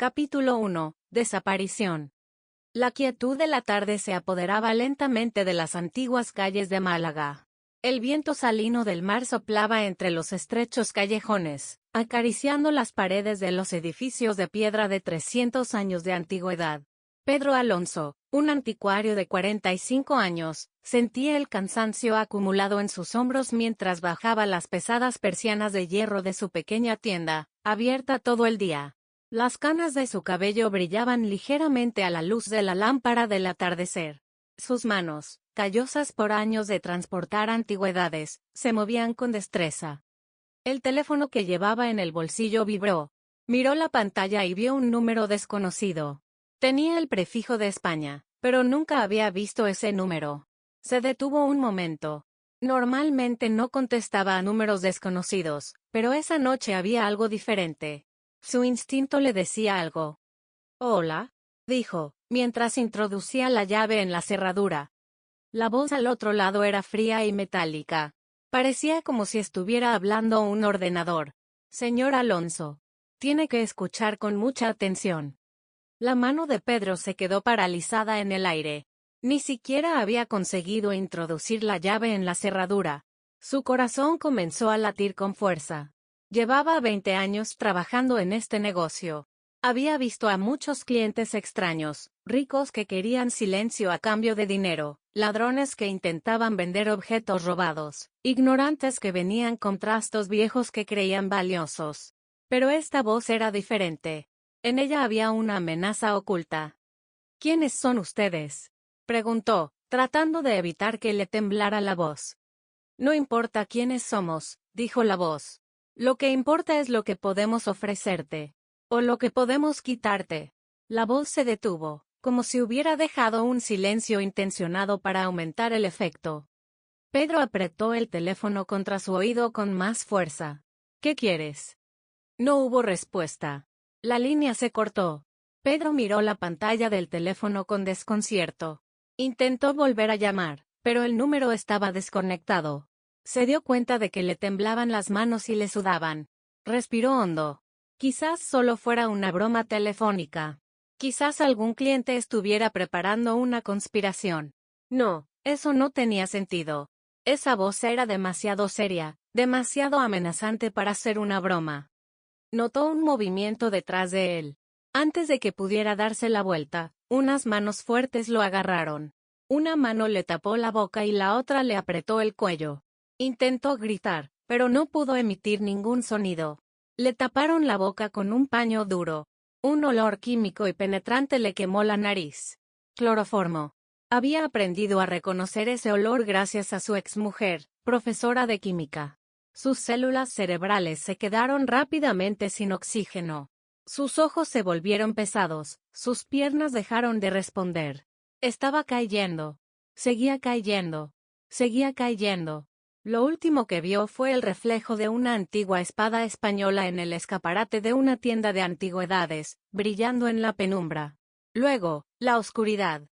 Capítulo 1. Desaparición. La quietud de la tarde se apoderaba lentamente de las antiguas calles de Málaga. El viento salino del mar soplaba entre los estrechos callejones, acariciando las paredes de los edificios de piedra de 300 años de antigüedad. Pedro Alonso, un anticuario de 45 años, sentía el cansancio acumulado en sus hombros mientras bajaba las pesadas persianas de hierro de su pequeña tienda, abierta todo el día. Las canas de su cabello brillaban ligeramente a la luz de la lámpara del atardecer. Sus manos, callosas por años de transportar antigüedades, se movían con destreza. El teléfono que llevaba en el bolsillo vibró. Miró la pantalla y vio un número desconocido. Tenía el prefijo de España, pero nunca había visto ese número. Se detuvo un momento. Normalmente no contestaba a números desconocidos, pero esa noche había algo diferente. Su instinto le decía algo. «Hola», dijo, mientras introducía la llave en la cerradura. La voz al otro lado era fría y metálica. Parecía como si estuviera hablando un ordenador. «Señor Alonso, tiene que escuchar con mucha atención». La mano de Pedro se quedó paralizada en el aire. Ni siquiera había conseguido introducir la llave en la cerradura. Su corazón comenzó a latir con fuerza. Llevaba 20 años trabajando en este negocio. Había visto a muchos clientes extraños, ricos que querían silencio a cambio de dinero, ladrones que intentaban vender objetos robados, ignorantes que venían con trastos viejos que creían valiosos. Pero esta voz era diferente. En ella había una amenaza oculta. «¿Quiénes son ustedes?», preguntó, tratando de evitar que le temblara la voz. «No importa quiénes somos», dijo la voz. «Lo que importa es lo que podemos ofrecerte. O lo que podemos quitarte». La voz se detuvo, como si hubiera dejado un silencio intencionado para aumentar el efecto. Pedro apretó el teléfono contra su oído con más fuerza. «¿Qué quieres?». No hubo respuesta. La línea se cortó. Pedro miró la pantalla del teléfono con desconcierto. Intentó volver a llamar, pero el número estaba desconectado. Se dio cuenta de que le temblaban las manos y le sudaban. Respiró hondo. Quizás solo fuera una broma telefónica. Quizás algún cliente estuviera preparando una conspiración. No, eso no tenía sentido. Esa voz era demasiado seria, demasiado amenazante para ser una broma. Notó un movimiento detrás de él. Antes de que pudiera darse la vuelta, unas manos fuertes lo agarraron. Una mano le tapó la boca y la otra le apretó el cuello. Intentó gritar, pero no pudo emitir ningún sonido. Le taparon la boca con un paño duro. Un olor químico y penetrante le quemó la nariz. Cloroformo. Había aprendido a reconocer ese olor gracias a su exmujer, profesora de química. Sus células cerebrales se quedaron rápidamente sin oxígeno. Sus ojos se volvieron pesados, sus piernas dejaron de responder. Estaba cayendo. Seguía cayendo. Seguía cayendo. Lo último que vio fue el reflejo de una antigua espada española en el escaparate de una tienda de antigüedades, brillando en la penumbra. Luego, la oscuridad.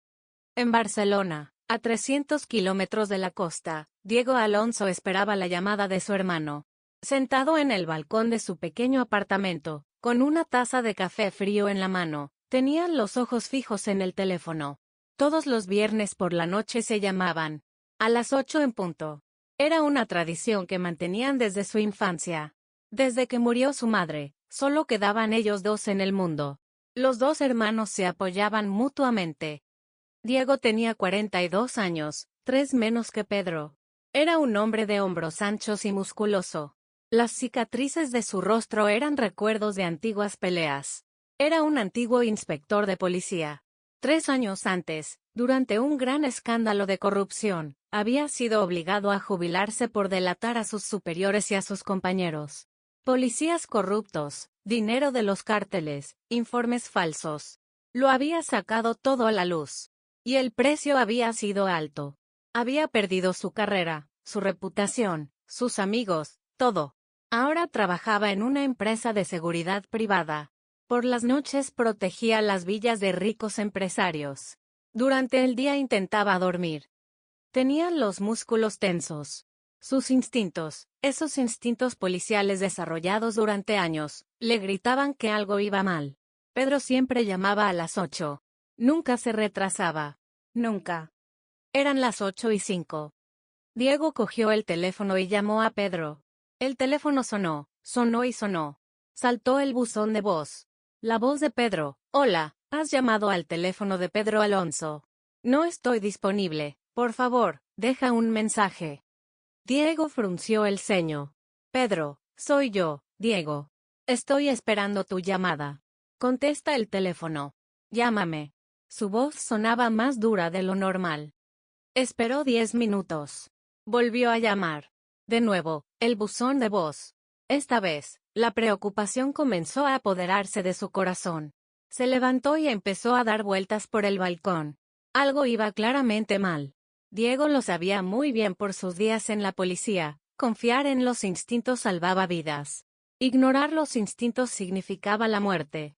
En Barcelona, a 300 kilómetros de la costa, Diego Alonso esperaba la llamada de su hermano. Sentado en el balcón de su pequeño apartamento, con una taza de café frío en la mano, tenía los ojos fijos en el teléfono. Todos los viernes por la noche se llamaban. A las 8 en punto. Era una tradición que mantenían desde su infancia. Desde que murió su madre, solo quedaban ellos dos en el mundo. Los dos hermanos se apoyaban mutuamente. Diego tenía 42 años, 3 menos que Pedro. Era un hombre de hombros anchos y musculoso. Las cicatrices de su rostro eran recuerdos de antiguas peleas. Era un antiguo inspector de policía. 3 años antes, durante un gran escándalo de corrupción, había sido obligado a jubilarse por delatar a sus superiores y a sus compañeros. Policías corruptos, dinero de los cárteles, informes falsos. Lo había sacado todo a la luz. Y el precio había sido alto. Había perdido su carrera, su reputación, sus amigos, todo. Ahora trabajaba en una empresa de seguridad privada. Por las noches protegía las villas de ricos empresarios. Durante el día intentaba dormir. Tenía los músculos tensos. Sus instintos, esos instintos policiales desarrollados durante años, le gritaban que algo iba mal. Pedro siempre llamaba a las 8. Nunca se retrasaba. Nunca. Eran las 8:05. Diego cogió el teléfono y llamó a Pedro. El teléfono sonó, sonó y sonó. Saltó el buzón de voz. La voz de Pedro. Hola, has llamado al teléfono de Pedro Alonso. No estoy disponible. Por favor, deja un mensaje. Diego frunció el ceño. Pedro, soy yo, Diego. Estoy esperando tu llamada. Contesta el teléfono. Llámame. Su voz sonaba más dura de lo normal. Esperó 10 minutos. Volvió a llamar. De nuevo, el buzón de voz. Esta vez, la preocupación comenzó a apoderarse de su corazón. Se levantó y empezó a dar vueltas por el balcón. Algo iba claramente mal. Diego lo sabía muy bien por sus días en la policía. Confiar en los instintos salvaba vidas. Ignorar los instintos significaba la muerte.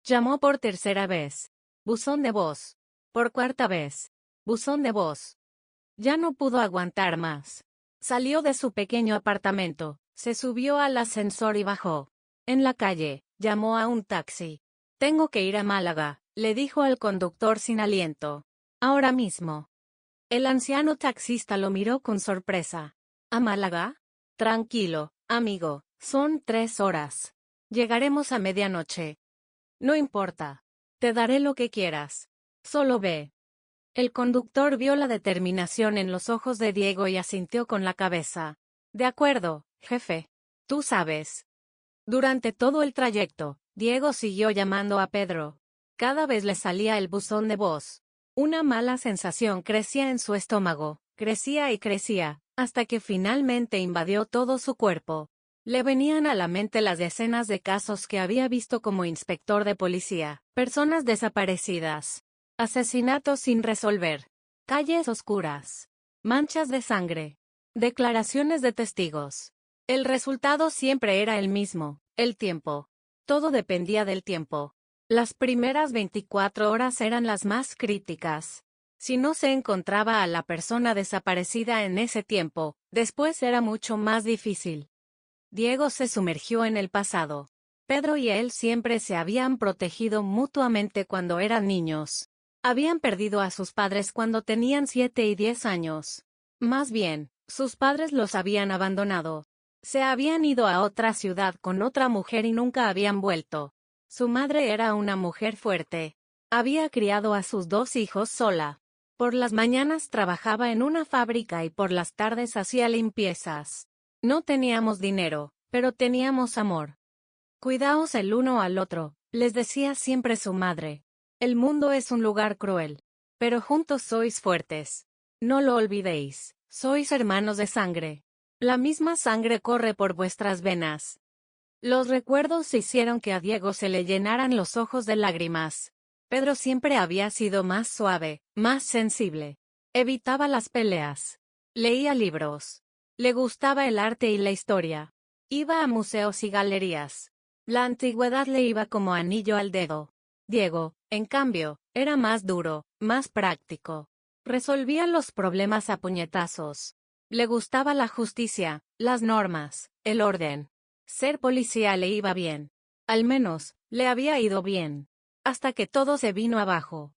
Llamó por tercera vez. Buzón de voz. Por cuarta vez. Buzón de voz. Ya no pudo aguantar más. Salió de su pequeño apartamento, se subió al ascensor y bajó. En la calle, llamó a un taxi. Tengo que ir a Málaga, le dijo al conductor sin aliento. Ahora mismo. El anciano taxista lo miró con sorpresa. ¿A Málaga? Tranquilo, amigo, son 3 horas. Llegaremos a medianoche. No importa. Te daré lo que quieras. Solo ve. El conductor vio la determinación en los ojos de Diego y asintió con la cabeza. De acuerdo, jefe. Tú sabes. Durante todo el trayecto, Diego siguió llamando a Pedro. Cada vez le salía el buzón de voz. Una mala sensación crecía en su estómago, crecía y crecía, hasta que finalmente invadió todo su cuerpo. Le venían a la mente las decenas de casos que había visto como inspector de policía, personas desaparecidas, asesinatos sin resolver, calles oscuras, manchas de sangre, declaraciones de testigos. El resultado siempre era el mismo, el tiempo. Todo dependía del tiempo. Las primeras 24 horas eran las más críticas. Si no se encontraba a la persona desaparecida en ese tiempo, después era mucho más difícil. Diego se sumergió en el pasado. Pedro y él siempre se habían protegido mutuamente cuando eran niños. Habían perdido a sus padres cuando tenían 7 y 10 años. Más bien, sus padres los habían abandonado. Se habían ido a otra ciudad con otra mujer y nunca habían vuelto. Su madre era una mujer fuerte. Había criado a sus 2 hijos sola. Por las mañanas trabajaba en una fábrica y por las tardes hacía limpiezas. No teníamos dinero, pero teníamos amor. Cuidaos el uno al otro, les decía siempre su madre. El mundo es un lugar cruel. Pero juntos sois fuertes. No lo olvidéis, sois hermanos de sangre. La misma sangre corre por vuestras venas. Los recuerdos hicieron que a Diego se le llenaran los ojos de lágrimas. Pedro siempre había sido más suave, más sensible. Evitaba las peleas. Leía libros. Le gustaba el arte y la historia. Iba a museos y galerías. La antigüedad le iba como anillo al dedo. Diego, en cambio, era más duro, más práctico. Resolvía los problemas a puñetazos. Le gustaba la justicia, las normas, el orden. Ser policía le iba bien. Al menos, le había ido bien. Hasta que todo se vino abajo.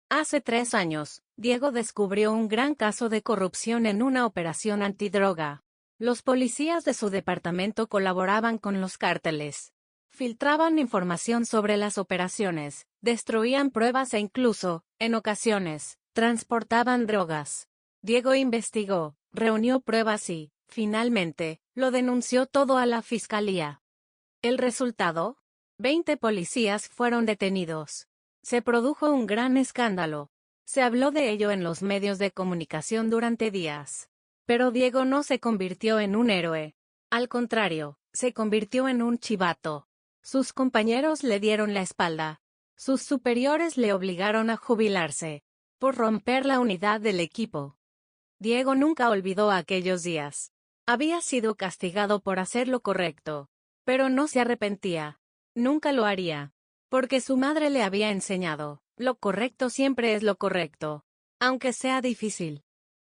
Hace 3 años, Diego descubrió un gran caso de corrupción en una operación antidroga. Los policías de su departamento colaboraban con los cárteles. Filtraban información sobre las operaciones, destruían pruebas e incluso, en ocasiones, transportaban drogas. Diego investigó, reunió pruebas y, finalmente, lo denunció todo a la fiscalía. ¿El resultado? 20 policías fueron detenidos. Se produjo un gran escándalo. Se habló de ello en los medios de comunicación durante días. Pero Diego no se convirtió en un héroe. Al contrario, se convirtió en un chivato. Sus compañeros le dieron la espalda. Sus superiores le obligaron a jubilarse. Por romper la unidad del equipo. Diego nunca olvidó aquellos días. Había sido castigado por hacer lo correcto. Pero no se arrepentía. Nunca lo haría. Porque su madre le había enseñado, lo correcto siempre es lo correcto. Aunque sea difícil.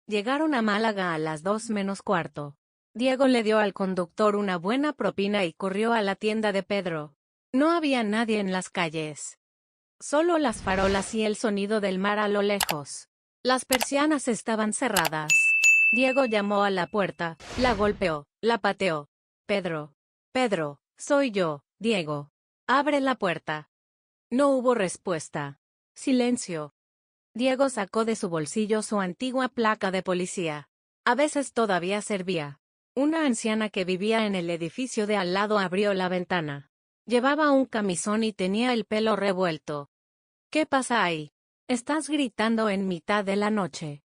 Llegaron a Málaga a las 2 menos cuarto. Diego le dio al conductor una buena propina y corrió a la tienda de Pedro. No había nadie en las calles. Solo las farolas y el sonido del mar a lo lejos. Las persianas estaban cerradas. Diego llamó a la puerta, la golpeó, la pateó. Pedro. Pedro, soy yo, Diego. Abre la puerta. No hubo respuesta. Silencio. Diego sacó de su bolsillo su antigua placa de policía. A veces todavía servía. Una anciana que vivía en el edificio de al lado abrió la ventana. Llevaba un camisón y tenía el pelo revuelto. ¿Qué pasa ahí? Estás gritando en mitad de la noche.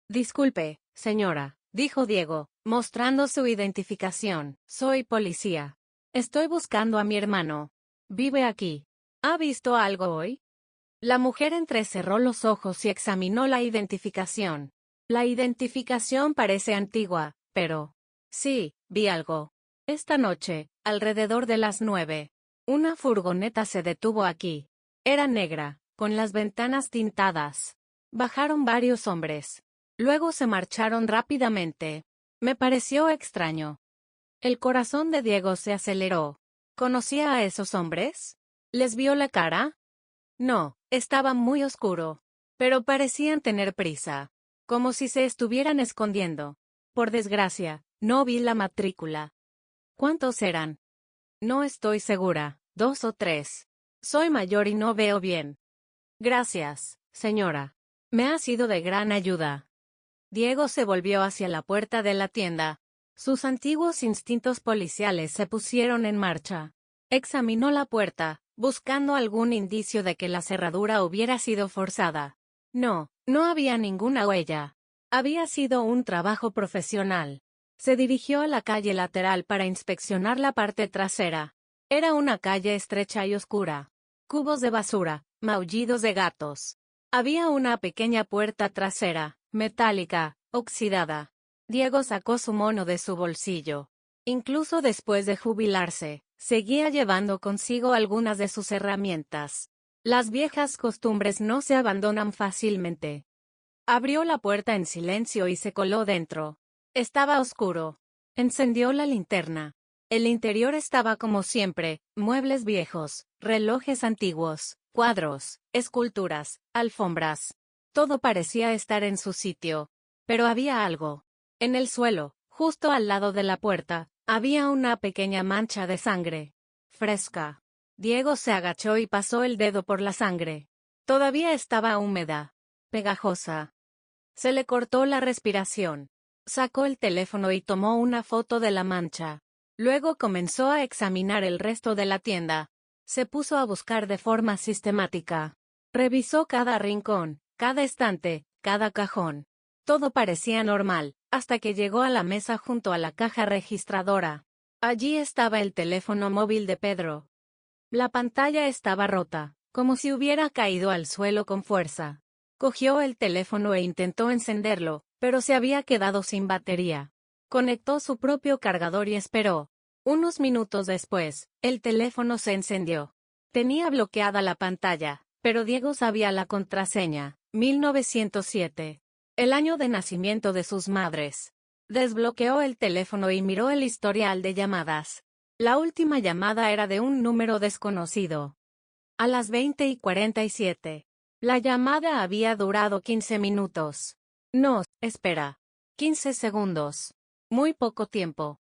Disculpe, señora, dijo Diego, mostrando su identificación. Soy policía. Estoy buscando a mi hermano. Vive aquí. ¿Ha visto algo hoy? La mujer entrecerró los ojos y examinó la identificación. La identificación parece antigua, pero... Sí, vi algo. Esta noche, alrededor de las 9. Una furgoneta se detuvo aquí. Era negra, con las ventanas tintadas. Bajaron varios hombres. Luego se marcharon rápidamente. Me pareció extraño. El corazón de Diego se aceleró. ¿Conocía a esos hombres? ¿Les vio la cara? No, estaba muy oscuro. Pero parecían tener prisa. Como si se estuvieran escondiendo. Por desgracia, no vi la matrícula. ¿Cuántos eran? No estoy segura, 2 o 3. Soy mayor y no veo bien. Gracias, señora. Me ha sido de gran ayuda. Diego se volvió hacia la puerta de la tienda. Sus antiguos instintos policiales se pusieron en marcha. Examinó la puerta, buscando algún indicio de que la cerradura hubiera sido forzada. No, no había ninguna huella. Había sido un trabajo profesional. Se dirigió a la calle lateral para inspeccionar la parte trasera. Era una calle estrecha y oscura. Cubos de basura, maullidos de gatos. Había una pequeña puerta trasera, metálica, oxidada. Diego sacó su mono de su bolsillo. Incluso después de jubilarse, seguía llevando consigo algunas de sus herramientas. Las viejas costumbres no se abandonan fácilmente. Abrió la puerta en silencio y se coló dentro. Estaba oscuro. Encendió la linterna. El interior estaba como siempre, muebles viejos, relojes antiguos, cuadros, esculturas, alfombras. Todo parecía estar en su sitio. Pero había algo. En el suelo, justo al lado de la puerta, había una pequeña mancha de sangre. Fresca. Diego se agachó y pasó el dedo por la sangre. Todavía estaba húmeda. Pegajosa. Se le cortó la respiración. Sacó el teléfono y tomó una foto de la mancha. Luego comenzó a examinar el resto de la tienda. Se puso a buscar de forma sistemática. Revisó cada rincón, cada estante, cada cajón. Todo parecía normal, hasta que llegó a la mesa junto a la caja registradora. Allí estaba el teléfono móvil de Pedro. La pantalla estaba rota, como si hubiera caído al suelo con fuerza. Cogió el teléfono e intentó encenderlo, pero se había quedado sin batería. Conectó su propio cargador y esperó. Unos minutos después, el teléfono se encendió. Tenía bloqueada la pantalla, pero Diego sabía la contraseña, 1907. El año de nacimiento de sus madres. Desbloqueó el teléfono y miró el historial de llamadas. La última llamada era de un número desconocido. A las 20:47. La llamada había durado 15 minutos. No, espera. 15 segundos. Muy poco tiempo.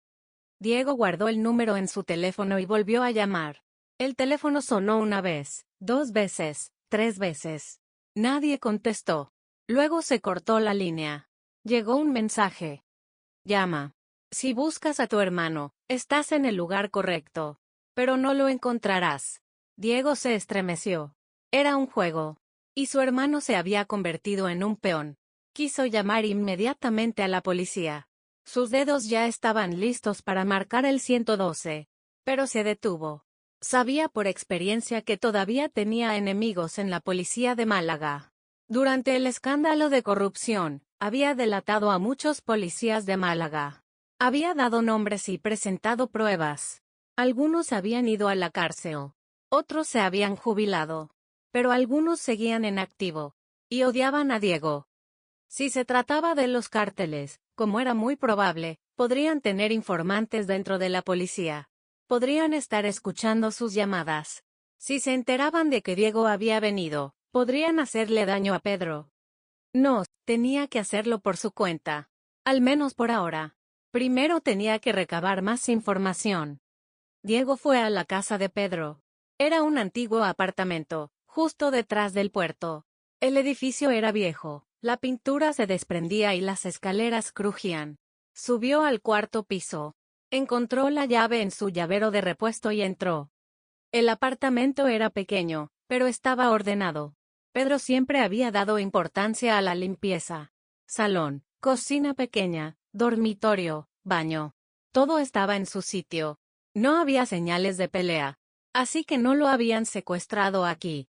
Diego guardó el número en su teléfono y volvió a llamar. El teléfono sonó una vez, 2 veces, 3 veces. Nadie contestó. Luego se cortó la línea. Llegó un mensaje. Llama. Si buscas a tu hermano, estás en el lugar correcto. Pero no lo encontrarás. Diego se estremeció. Era un juego. Y su hermano se había convertido en un peón. Quiso llamar inmediatamente a la policía. Sus dedos ya estaban listos para marcar el 112. Pero se detuvo. Sabía por experiencia que todavía tenía enemigos en la policía de Málaga. Durante el escándalo de corrupción, había delatado a muchos policías de Málaga. Había dado nombres y presentado pruebas. Algunos habían ido a la cárcel. Otros se habían jubilado. Pero algunos seguían en activo. Y odiaban a Diego. Si se trataba de los cárteles, como era muy probable, podrían tener informantes dentro de la policía. Podrían estar escuchando sus llamadas. Si se enteraban de que Diego había venido, podrían hacerle daño a Pedro. No, tenía que hacerlo por su cuenta. Al menos por ahora. Primero tenía que recabar más información. Diego fue a la casa de Pedro. Era un antiguo apartamento, justo detrás del puerto. El edificio era viejo, la pintura se desprendía y las escaleras crujían. Subió al cuarto piso. Encontró la llave en su llavero de repuesto y entró. El apartamento era pequeño, pero estaba ordenado. Pedro siempre había dado importancia a la limpieza. Salón, cocina pequeña, dormitorio, baño. Todo estaba en su sitio. No había señales de pelea. Así que no lo habían secuestrado aquí.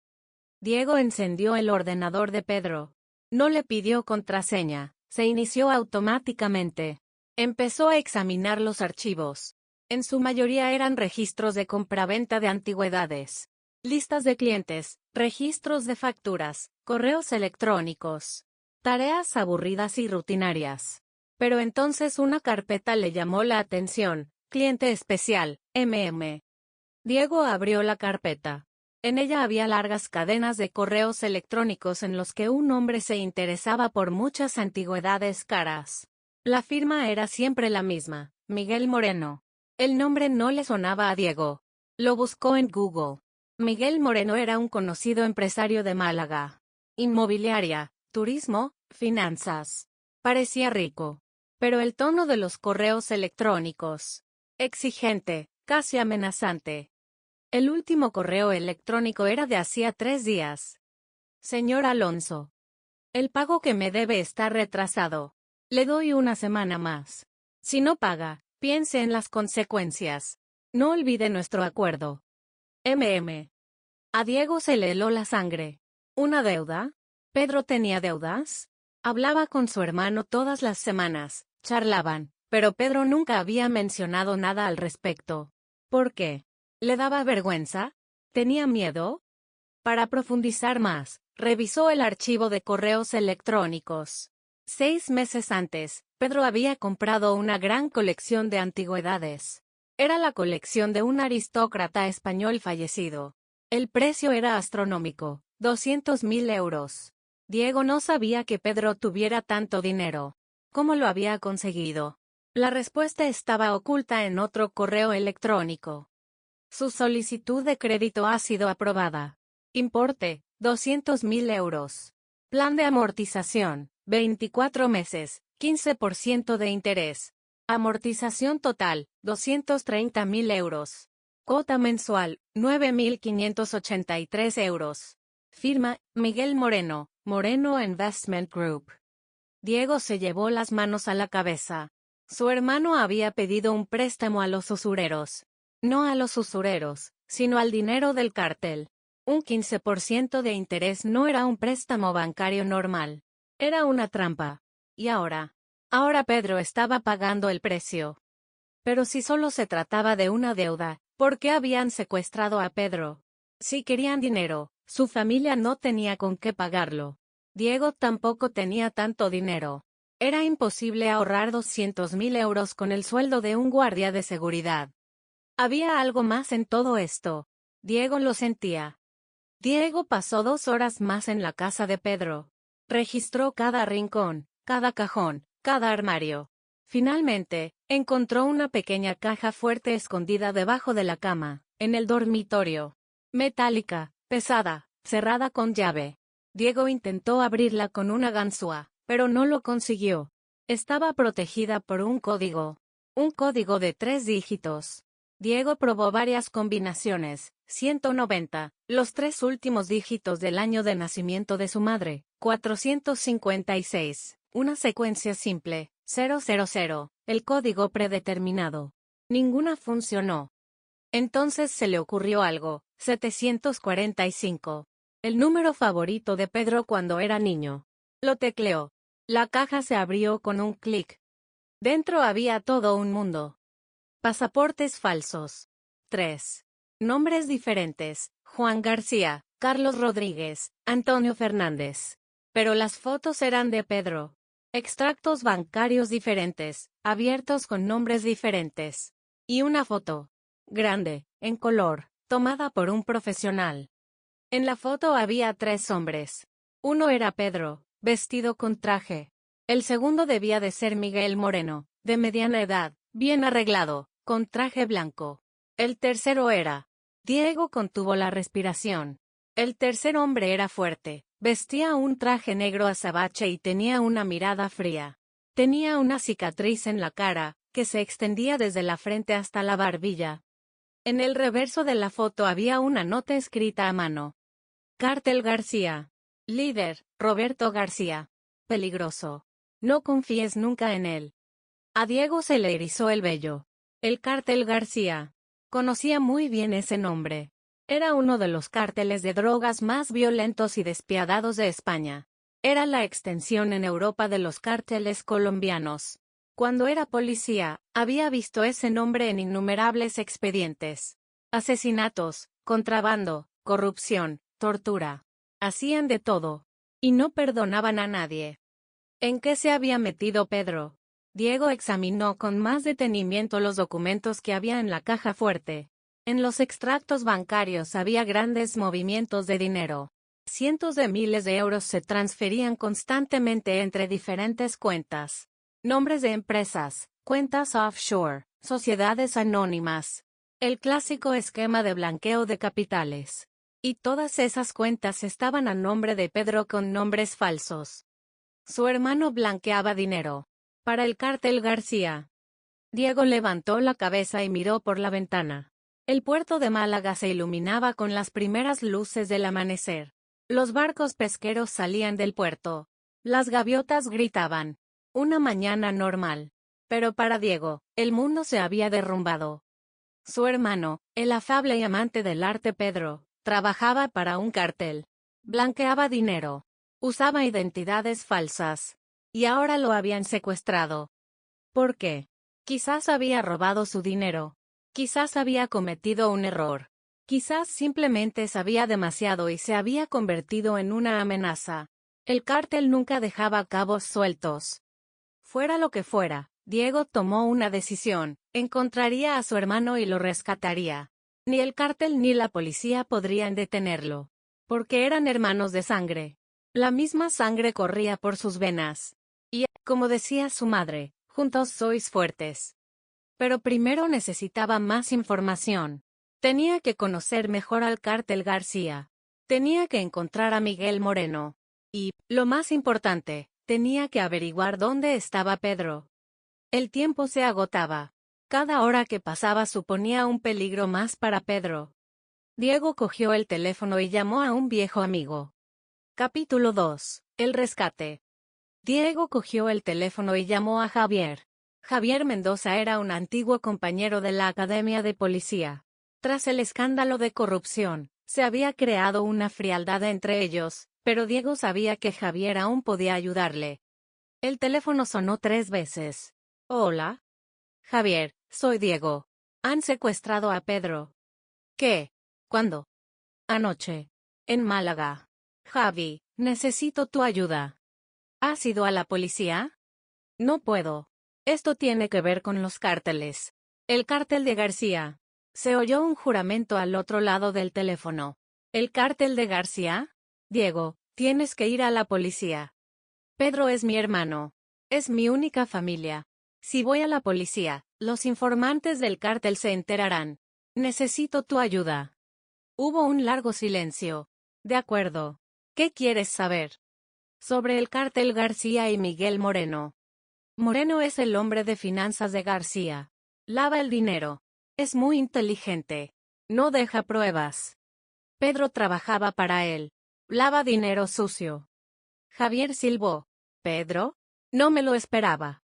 Diego encendió el ordenador de Pedro. No le pidió contraseña. Se inició automáticamente. Empezó a examinar los archivos. En su mayoría eran registros de compraventa de antigüedades, listas de clientes, registros de facturas, correos electrónicos. Tareas aburridas y rutinarias. Pero entonces una carpeta le llamó la atención. Cliente especial, MM. Diego abrió la carpeta. En ella había largas cadenas de correos electrónicos en los que un hombre se interesaba por muchas antigüedades caras. La firma era siempre la misma, Miguel Moreno. El nombre no le sonaba a Diego. Lo buscó en Google. Miguel Moreno era un conocido empresario de Málaga. Inmobiliaria, turismo, finanzas. Parecía rico. Pero el tono de los correos electrónicos. Exigente, casi amenazante. El último correo electrónico era de hacía 3 días. Señor Alonso. El pago que me debe está retrasado. Le doy una semana más. Si no paga, piense en las consecuencias. No olvide nuestro acuerdo. A Diego se le heló la sangre. ¿Una deuda? ¿Pedro tenía deudas? Hablaba con su hermano todas las semanas, charlaban, pero Pedro nunca había mencionado nada al respecto. ¿Por qué? ¿Le daba vergüenza? ¿Tenía miedo? Para profundizar más, revisó el archivo de correos electrónicos. 6 meses antes, Pedro había comprado una gran colección de antigüedades. Era la colección de un aristócrata español fallecido. El precio era astronómico, 200.000 euros. Diego no sabía que Pedro tuviera tanto dinero. ¿Cómo lo había conseguido? La respuesta estaba oculta en otro correo electrónico. Su solicitud de crédito ha sido aprobada. Importe, 200.000 euros. Plan de amortización, 24 meses, 15% de interés. Amortización total, 230.000 euros. Cuota mensual, 9.583 euros. Firma, Miguel Moreno, Moreno Investment Group. Diego se llevó las manos a la cabeza. Su hermano había pedido un préstamo a los usureros. No a los usureros, sino al dinero del cártel. Un 15% de interés no era un préstamo bancario normal. Era una trampa. Y ahora Pedro estaba pagando el precio. Pero si solo se trataba de una deuda, ¿por qué habían secuestrado a Pedro? Si querían dinero, su familia no tenía con qué pagarlo. Diego tampoco tenía tanto dinero. Era imposible ahorrar 200.000 euros con el sueldo de un guardia de seguridad. Había algo más en todo esto. Diego lo sentía. Diego pasó 2 horas más en la casa de Pedro. Registró cada rincón, cada cajón, cada armario. Finalmente, encontró una pequeña caja fuerte escondida debajo de la cama, en el dormitorio. Metálica, pesada, cerrada con llave. Diego intentó abrirla con una ganzúa, pero no lo consiguió. Estaba protegida por un código. Un código de 3 dígitos. Diego probó varias combinaciones, 190, los 3 últimos dígitos del año de nacimiento de su madre, 456, una secuencia simple, 000, el código predeterminado. Ninguna funcionó. Entonces se le ocurrió algo, 745. El número favorito de Pedro cuando era niño. Lo tecleó. La caja se abrió con un clic. Dentro había todo un mundo. Pasaportes falsos. 3. Nombres diferentes, Juan García, Carlos Rodríguez, Antonio Fernández. Pero las fotos eran de Pedro. Extractos bancarios diferentes, abiertos con nombres diferentes. Y una foto. grande, en color, tomada por un profesional. En la foto había 3 hombres. Uno era Pedro, vestido con traje. El segundo debía de ser Miguel Moreno, de mediana edad, bien arreglado, con traje blanco. El tercero era Diego. Contuvo la respiración. El tercer hombre era fuerte, vestía un traje negro azabache y tenía una mirada fría. Tenía una cicatriz en la cara, que se extendía desde la frente hasta la barbilla. En el reverso de la foto había una nota escrita a mano. Cártel García. Líder, Roberto García. Peligroso. No confíes nunca en él. A Diego se le erizó el vello. El Cártel García. Conocía muy bien ese nombre. Era uno de los cárteles de drogas más violentos y despiadados de España. Era la extensión en Europa de los cárteles colombianos. Cuando era policía, había visto ese nombre en innumerables expedientes. Asesinatos, contrabando, corrupción, tortura. Hacían de todo. Y no perdonaban a nadie. ¿En qué se había metido Pedro? Diego examinó con más detenimiento los documentos que había en la caja fuerte. En los extractos bancarios había grandes movimientos de dinero. Cientos de miles de euros se transferían constantemente entre diferentes cuentas. Nombres de empresas, cuentas offshore, sociedades anónimas. El clásico esquema de blanqueo de capitales. Y todas esas cuentas estaban a nombre de Pedro con nombres falsos. Su hermano blanqueaba dinero. Para el Cártel García. Diego levantó la cabeza y miró por la ventana. El puerto de Málaga se iluminaba con las primeras luces del amanecer. Los barcos pesqueros salían del puerto. Las gaviotas gritaban. Una mañana normal. Pero para Diego, el mundo se había derrumbado. Su hermano, el afable y amante del arte Pedro, trabajaba para un cártel. Blanqueaba dinero. Usaba identidades falsas. Y ahora lo habían secuestrado. ¿Por qué? Quizás había robado su dinero. Quizás había cometido un error. Quizás simplemente sabía demasiado y se había convertido en una amenaza. El cártel nunca dejaba cabos sueltos. Fuera lo que fuera, Diego tomó una decisión. Encontraría a su hermano y lo rescataría. Ni el cártel ni la policía podrían detenerlo. Porque eran hermanos de sangre. La misma sangre corría por sus venas. Y, como decía su madre, juntos sois fuertes. Pero primero necesitaba más información. Tenía que conocer mejor al Cártel García. Tenía que encontrar a Miguel Moreno. Y, lo más importante, tenía que averiguar dónde estaba Pedro. El tiempo se agotaba. Cada hora que pasaba suponía un peligro más para Pedro. Diego cogió el teléfono y llamó a un viejo amigo. Capítulo 2. El rescate. Diego cogió el teléfono y llamó a Javier. Javier Mendoza era un antiguo compañero de la Academia de Policía. Tras el escándalo de corrupción, se había creado una frialdad entre ellos, pero Diego sabía que Javier aún podía ayudarle. El teléfono sonó 3 veces. Hola. Javier, soy Diego. Han secuestrado a Pedro. ¿Qué? ¿Cuándo? Anoche. En Málaga. Javi, necesito tu ayuda. ¿Has ido a la policía? No puedo. Esto tiene que ver con los cárteles. El cártel de García. Se oyó un juramento al otro lado del teléfono. ¿El cártel de García? Diego, tienes que ir a la policía. Pedro es mi hermano. Es mi única familia. Si voy a la policía, los informantes del cártel se enterarán. Necesito tu ayuda. Hubo un largo silencio. De acuerdo. ¿Qué quieres saber? Sobre el cártel García y Miguel Moreno. Moreno es el hombre de finanzas de García. Lava el dinero. Es muy inteligente. No deja pruebas. Pedro trabajaba para él. Lava dinero sucio. Javier silbó. ¿Pedro? No me lo esperaba.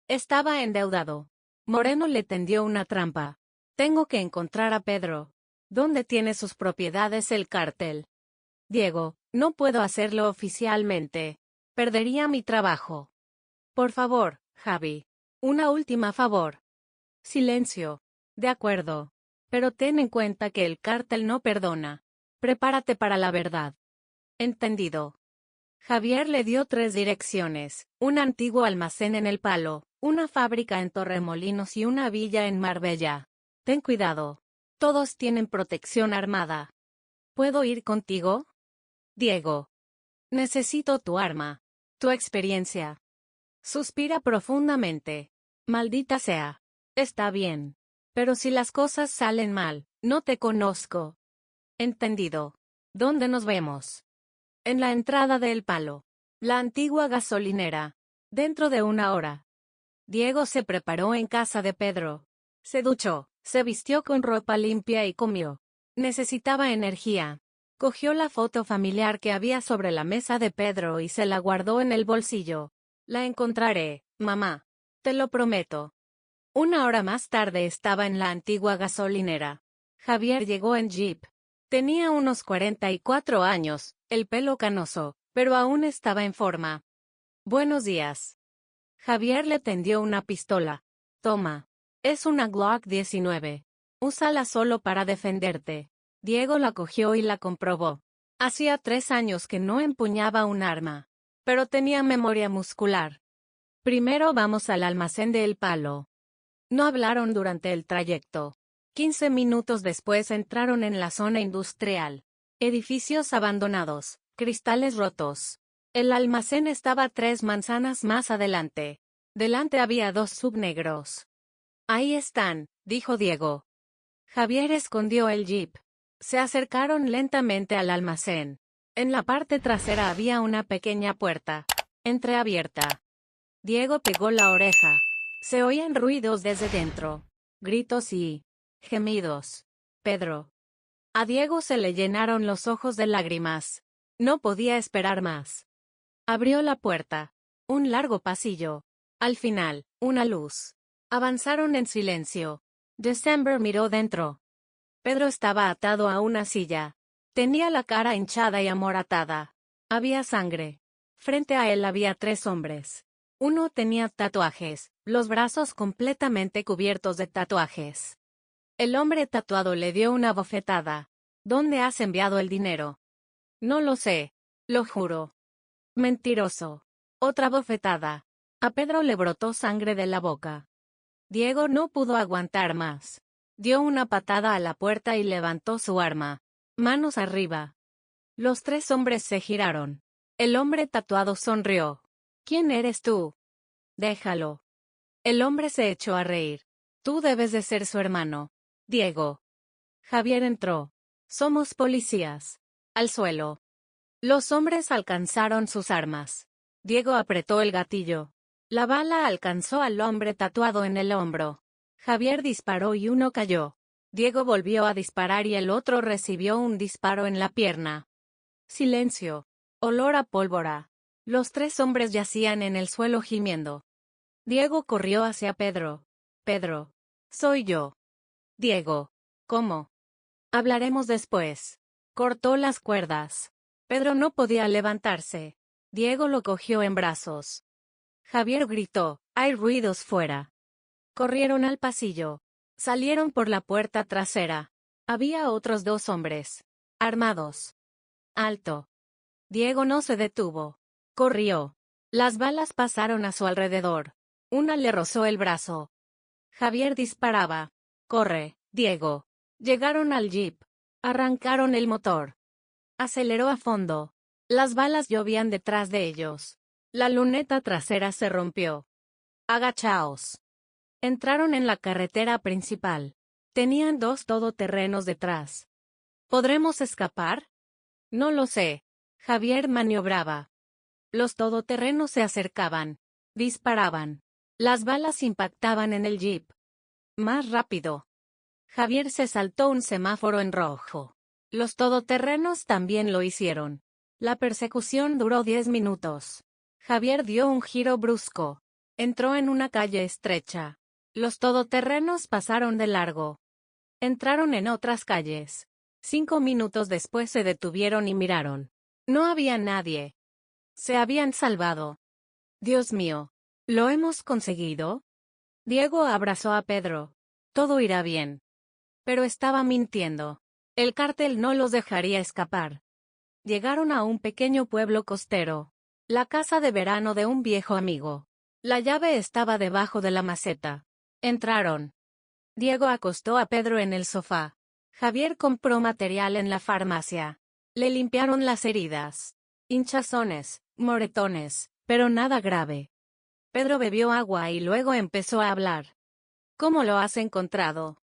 Estaba endeudado. Moreno le tendió una trampa. Tengo que encontrar a Pedro. ¿Dónde tiene sus propiedades el cártel? Diego, no puedo hacerlo oficialmente. Perdería mi trabajo. Por favor, Javi. Una última favor. Silencio. De acuerdo. Pero ten en cuenta que el cártel no perdona. Prepárate para la verdad. Entendido. Javier le dio 3 direcciones, un antiguo almacén en El Palo, una fábrica en Torremolinos y una villa en Marbella. Ten cuidado. Todos tienen protección armada. ¿Puedo ir contigo? Diego. Necesito tu arma. Tu experiencia. Suspira profundamente. Maldita sea. Está bien. Pero si las cosas salen mal, no te conozco. Entendido. ¿Dónde nos vemos? En la entrada de El Palo. La antigua gasolinera. Dentro de 1 hora. Diego se preparó en casa de Pedro. Se duchó, se vistió con ropa limpia y comió. Necesitaba energía. Cogió la foto familiar que había sobre la mesa de Pedro y se la guardó en el bolsillo. La encontraré, mamá. Te lo prometo. 1 hora más tarde estaba en la antigua gasolinera. Javier llegó en jeep. Tenía unos 44 años, el pelo canoso, pero aún estaba en forma. Buenos días. Javier le tendió una pistola. Toma. Es una Glock 19. Úsala solo para defenderte. Diego la cogió y la comprobó. Hacía 3 años que no empuñaba un arma. Pero tenía memoria muscular. Primero vamos al almacén de El Palo. No hablaron durante el trayecto. 15 minutos después entraron en la zona industrial. Edificios abandonados, cristales rotos. El almacén estaba 3 manzanas más adelante. Delante había 2 subnegros. Ahí están, dijo Diego. Javier escondió el jeep. Se acercaron lentamente al almacén. En la parte trasera había una pequeña puerta, entreabierta. Diego pegó la oreja. Se oían ruidos desde dentro. Gritos y gemidos. Pedro. A Diego se le llenaron los ojos de lágrimas. No podía esperar más. Abrió la puerta. Un largo pasillo. Al final, una luz. Avanzaron en silencio. December miró dentro. Pedro estaba atado a una silla. Tenía la cara hinchada y amoratada. Había sangre. Frente a él había 3 hombres. Uno tenía tatuajes, los brazos completamente cubiertos de tatuajes. El hombre tatuado le dio una bofetada. ¿Dónde has enviado el dinero? No lo sé. Lo juro. Mentiroso. Otra bofetada. A Pedro le brotó sangre de la boca. Diego no pudo aguantar más. Dio una patada a la puerta y levantó su arma. Manos arriba. Los 3 hombres se giraron. El hombre tatuado sonrió. ¿Quién eres tú? Déjalo. El hombre se echó a reír. Tú debes de ser su hermano. Diego. Javier entró. Somos policías. Al suelo. Los hombres alcanzaron sus armas. Diego apretó el gatillo. La bala alcanzó al hombre tatuado en el hombro. Javier disparó y uno cayó. Diego volvió a disparar y el otro recibió un disparo en la pierna. Silencio. Olor a pólvora. Los 3 hombres yacían en el suelo gimiendo. Diego corrió hacia Pedro. Pedro. Soy yo. Diego. ¿Cómo? Hablaremos después. Cortó las cuerdas. Pedro no podía levantarse. Diego lo cogió en brazos. Javier gritó, hay ruidos fuera. Corrieron al pasillo. Salieron por la puerta trasera. Había otros 2 hombres. Armados. Alto. Diego no se detuvo. Corrió. Las balas pasaron a su alrededor. Una le rozó el brazo. Javier disparaba. Corre, Diego. Llegaron al jeep. Arrancaron el motor. Aceleró a fondo. Las balas llovían detrás de ellos. La luneta trasera se rompió. Agachaos. Entraron en la carretera principal. Tenían 2 todoterrenos detrás. ¿Podremos escapar? No lo sé. Javier maniobraba. Los todoterrenos se acercaban. Disparaban. Las balas impactaban en el jeep. Más rápido. Javier se saltó un semáforo en rojo. Los todoterrenos también lo hicieron. La persecución duró 10 minutos. Javier dio un giro brusco. Entró en una calle estrecha. Los todoterrenos pasaron de largo. Entraron en otras calles. 5 minutos después se detuvieron y miraron. No había nadie. Se habían salvado. Dios mío. ¿Lo hemos conseguido? Diego abrazó a Pedro. Todo irá bien. Pero estaba mintiendo. El cártel no los dejaría escapar. Llegaron a un pequeño pueblo costero. La casa de verano de un viejo amigo. La llave estaba debajo de la maceta. Entraron. Diego acostó a Pedro en el sofá. Javier compró material en la farmacia. Le limpiaron las heridas. Hinchazones, moretones, pero nada grave. Pedro bebió agua y luego empezó a hablar. ¿Cómo lo has encontrado?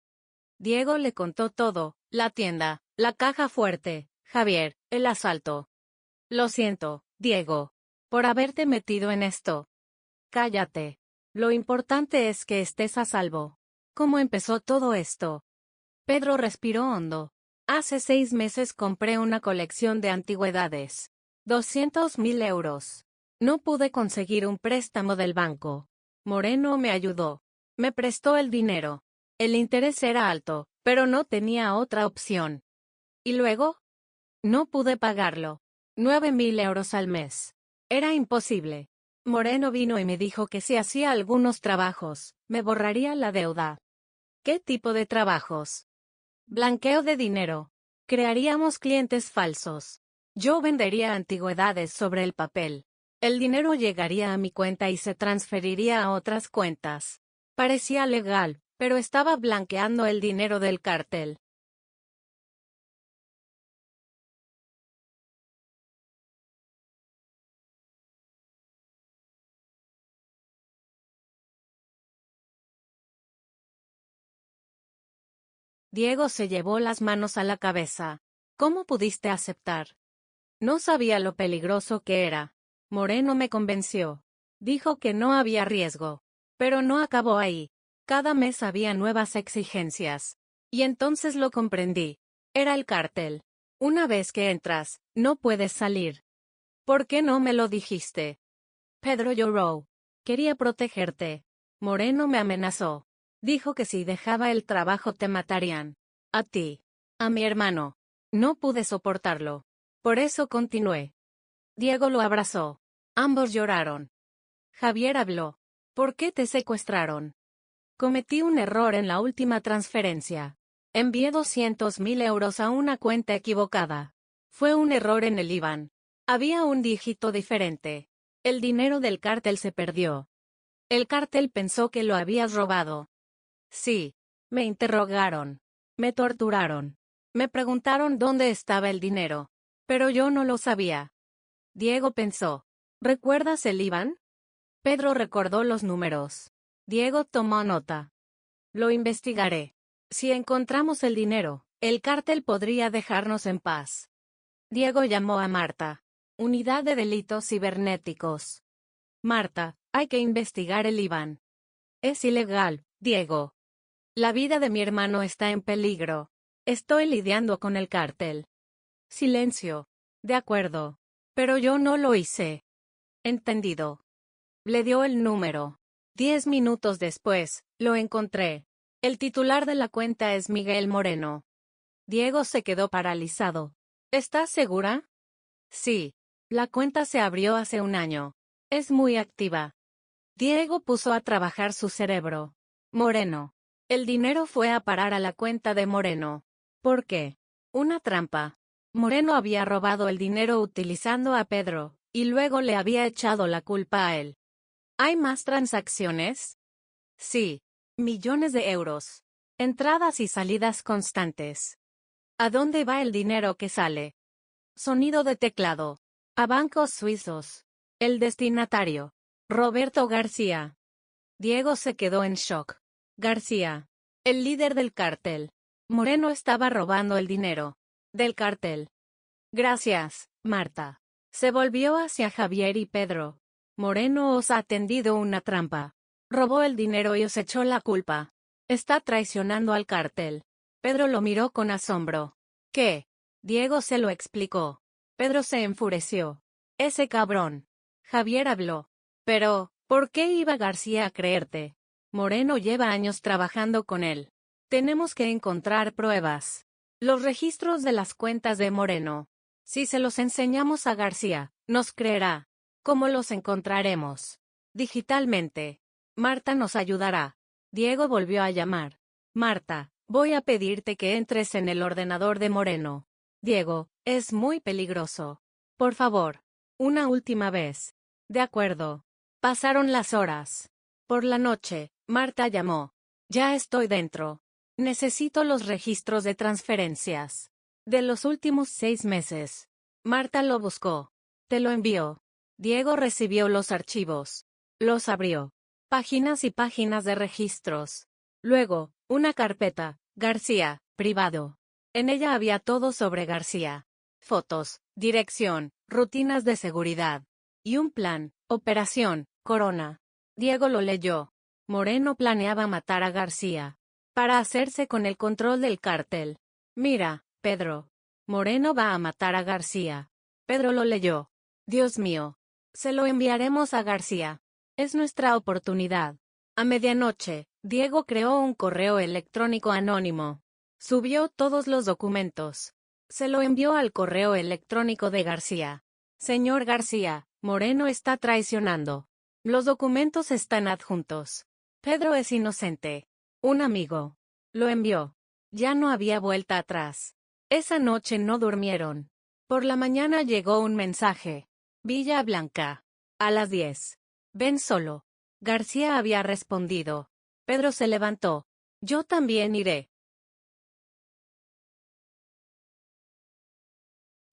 Diego le contó todo, la tienda, la caja fuerte, Javier, el asalto. Lo siento, Diego, por haberte metido en esto. Cállate. Lo importante es que estés a salvo. ¿Cómo empezó todo esto? Pedro respiró hondo. Hace 6 meses compré una colección de antigüedades. 200.000 euros. No pude conseguir un préstamo del banco. Moreno me ayudó. Me prestó el dinero. El interés era alto, pero no tenía otra opción. ¿Y luego? No pude pagarlo. 9.000 euros al mes. Era imposible. Moreno vino y me dijo que si hacía algunos trabajos, me borraría la deuda. ¿Qué tipo de trabajos? Blanqueo de dinero. Crearíamos clientes falsos. Yo vendería antigüedades sobre el papel. El dinero llegaría a mi cuenta y se transferiría a otras cuentas. Parecía legal, pero estaba blanqueando el dinero del cártel. Diego se llevó las manos a la cabeza. ¿Cómo pudiste aceptar? No sabía lo peligroso que era. Moreno me convenció. Dijo que no había riesgo. Pero no acabó ahí. Cada mes había nuevas exigencias. Y entonces lo comprendí. Era el cártel. Una vez que entras, no puedes salir. ¿Por qué no me lo dijiste? Pedro lloró. Quería protegerte. Moreno me amenazó. Dijo que si dejaba el trabajo te matarían. A ti. A mi hermano. No pude soportarlo. Por eso continué. Diego lo abrazó. Ambos lloraron. Javier habló. ¿Por qué te secuestraron? Cometí un error en la última transferencia. Envié 200.000 euros a una cuenta equivocada. Fue un error en el IBAN. Había un dígito diferente. El dinero del cártel se perdió. El cártel pensó que lo habías robado. Sí. Me interrogaron. Me torturaron. Me preguntaron dónde estaba el dinero. Pero yo no lo sabía. Diego pensó. ¿Recuerdas el IBAN? Pedro recordó los números. Diego tomó nota. Lo investigaré. Si encontramos el dinero, el cártel podría dejarnos en paz. Diego llamó a Marta. Unidad de Delitos Cibernéticos. Marta, hay que investigar el IBAN. Es ilegal, Diego. La vida de mi hermano está en peligro. Estoy lidiando con el cártel. Silencio. De acuerdo. Pero yo no lo hice. Entendido. Le dio el número. 10 minutos después, lo encontré. El titular de la cuenta es Miguel Moreno. Diego se quedó paralizado. ¿Estás segura? Sí. La cuenta se abrió hace un año. Es muy activa. Diego puso a trabajar su cerebro. Moreno. El dinero fue a parar a la cuenta de Moreno. ¿Por qué? Una trampa. Moreno había robado el dinero utilizando a Pedro, y luego le había echado la culpa a él. ¿Hay más transacciones? Sí. Millones de euros. Entradas y salidas constantes. ¿A dónde va el dinero que sale? Sonido de teclado. A bancos suizos. El destinatario. Roberto García. Diego se quedó en shock. García. El líder del cártel. Moreno estaba robando el dinero. Del cártel. Gracias, Marta. Se volvió hacia Javier y Pedro. Moreno os ha tendido una trampa. Robó el dinero y os echó la culpa. Está traicionando al cártel. Pedro lo miró con asombro. ¿Qué? Diego se lo explicó. Pedro se enfureció. Ese cabrón. Javier habló. Pero, ¿por qué iba García a creerte? Moreno lleva años trabajando con él. Tenemos que encontrar pruebas. Los registros de las cuentas de Moreno. Si se los enseñamos a García, nos creerá. ¿Cómo los encontraremos? Digitalmente. Marta nos ayudará. Diego volvió a llamar. Marta, voy a pedirte que entres en el ordenador de Moreno. Diego, es muy peligroso. Por favor. Una última vez. De acuerdo. Pasaron las horas. Por la noche, Marta llamó. Ya estoy dentro. Necesito los registros de transferencias de los últimos 6 meses. Marta lo buscó. Te lo envió. Diego recibió los archivos. Los abrió. Páginas y páginas de registros. Luego, una carpeta, García, privado. En ella había todo sobre García. Fotos, dirección, rutinas de seguridad. Y un plan, Operación Corona. Diego lo leyó. Moreno planeaba matar a García para hacerse con el control del cártel. Mira, Pedro. Moreno va a matar a García. Pedro lo leyó. Dios mío. Se lo enviaremos a García. Es nuestra oportunidad. A medianoche, Diego creó un correo electrónico anónimo. Subió todos los documentos. Se lo envió al correo electrónico de García. Señor García, Moreno está traicionando. Los documentos están adjuntos. Pedro es inocente. Un amigo. Lo envió. Ya no había vuelta atrás. Esa noche no durmieron. Por la mañana llegó un mensaje. Villa Blanca. A las 10. Ven solo. García había respondido. Pedro se levantó. Yo también iré.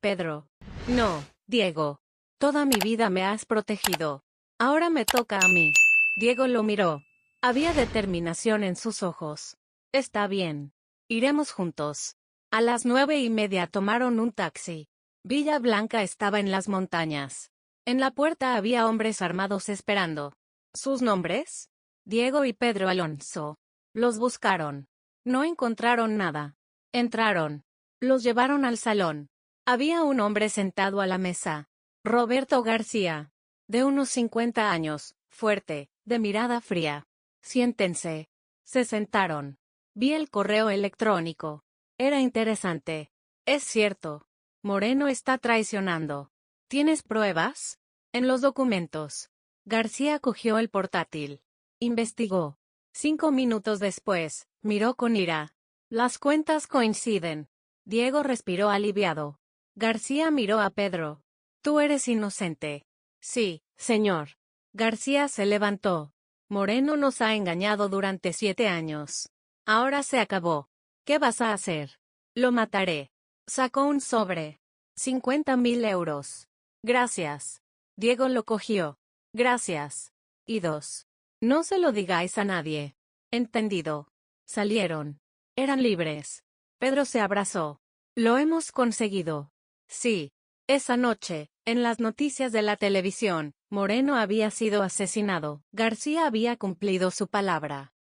Pedro. No, Diego. Toda mi vida me has protegido. Ahora me toca a mí. Diego lo miró. Había determinación en sus ojos. Está bien. Iremos juntos. A las 9:30 tomaron un taxi. Villa Blanca estaba en las montañas. En la puerta había hombres armados esperando. ¿Sus nombres? Diego y Pedro Alonso. Los buscaron. No encontraron nada. Entraron. Los llevaron al salón. Había un hombre sentado a la mesa. Roberto García. De unos 50 años, fuerte, de mirada fría. Siéntense. Se sentaron. Vi el correo electrónico. Era interesante. Es cierto. Moreno está traicionando. ¿Tienes pruebas? En los documentos. García cogió el portátil. Investigó. 5 minutos después, miró con ira. Las cuentas coinciden. Diego respiró aliviado. García miró a Pedro. Tú eres inocente. Sí, señor. García se levantó. Moreno nos ha engañado durante 7 años. Ahora se acabó. ¿Qué vas a hacer? Lo mataré. Sacó un sobre. 50.000 euros. Gracias. Diego lo cogió. Gracias. Y 2. No se lo digáis a nadie. Entendido. Salieron. Eran libres. Pedro se abrazó. Lo hemos conseguido. Sí. Esa noche, en las noticias de la televisión, Moreno había sido asesinado. García había cumplido su palabra.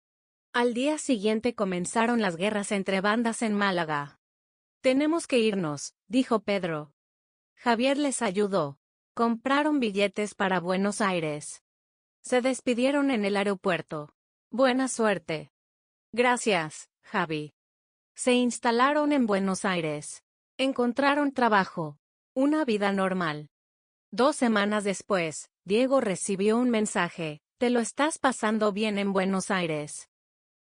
Al día siguiente comenzaron las guerras entre bandas en Málaga. Tenemos que irnos, dijo Pedro. Javier les ayudó. Compraron billetes para Buenos Aires. Se despidieron en el aeropuerto. Buena suerte. Gracias, Javi. Se instalaron en Buenos Aires. Encontraron trabajo. Una vida normal. 2 semanas después, Diego recibió un mensaje. Te lo estás pasando bien en Buenos Aires.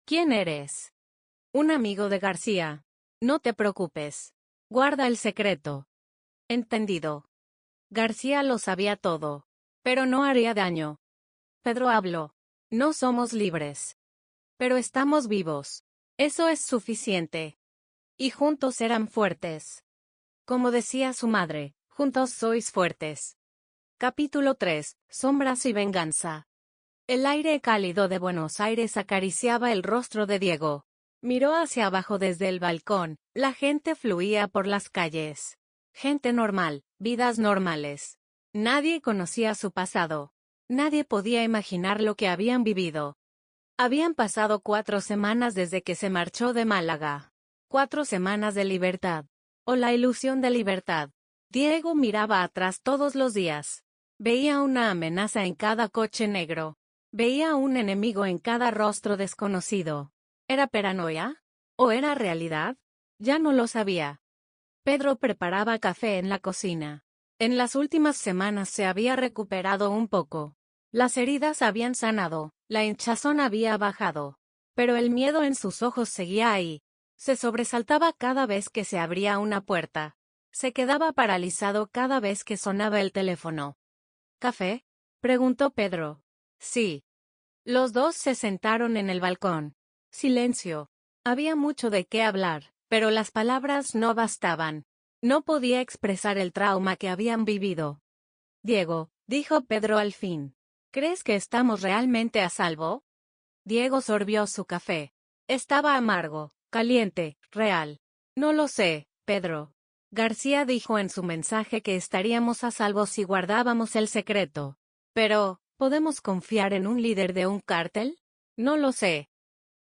¿Quién eres? Un amigo de García. No te preocupes. Guarda el secreto. Entendido. García lo sabía todo. Pero no haría daño. Pedro habló. No somos libres. Pero estamos vivos. Eso es suficiente. Y juntos eran fuertes. Como decía su madre, juntos sois fuertes. Capítulo 3. Sombras y venganza. El aire cálido de Buenos Aires acariciaba el rostro de Diego. Miró hacia abajo desde el balcón. La gente fluía por las calles. Gente normal, vidas normales. Nadie conocía su pasado. Nadie podía imaginar lo que habían vivido. Habían pasado 4 semanas desde que se marchó de Málaga. 4 semanas de libertad. O la ilusión de libertad. Diego miraba atrás todos los días. Veía una amenaza en cada coche negro. Veía un enemigo en cada rostro desconocido. ¿Era paranoia? ¿O era realidad? Ya no lo sabía. Pedro preparaba café en la cocina. En las últimas semanas se había recuperado un poco. Las heridas habían sanado, la hinchazón había bajado. Pero el miedo en sus ojos seguía ahí. Se sobresaltaba cada vez que se abría una puerta. Se quedaba paralizado cada vez que sonaba el teléfono. ¿Café? Preguntó Pedro. Sí. Los dos se sentaron en el balcón. Silencio. Había mucho de qué hablar, pero las palabras no bastaban. No podía expresar el trauma que habían vivido. Diego, dijo Pedro al fin. ¿Crees que estamos realmente a salvo? Diego sorbió su café. Estaba amargo, caliente, real. No lo sé, Pedro. García dijo en su mensaje que estaríamos a salvo si guardábamos el secreto. Pero, ¿podemos confiar en un líder de un cártel? No lo sé.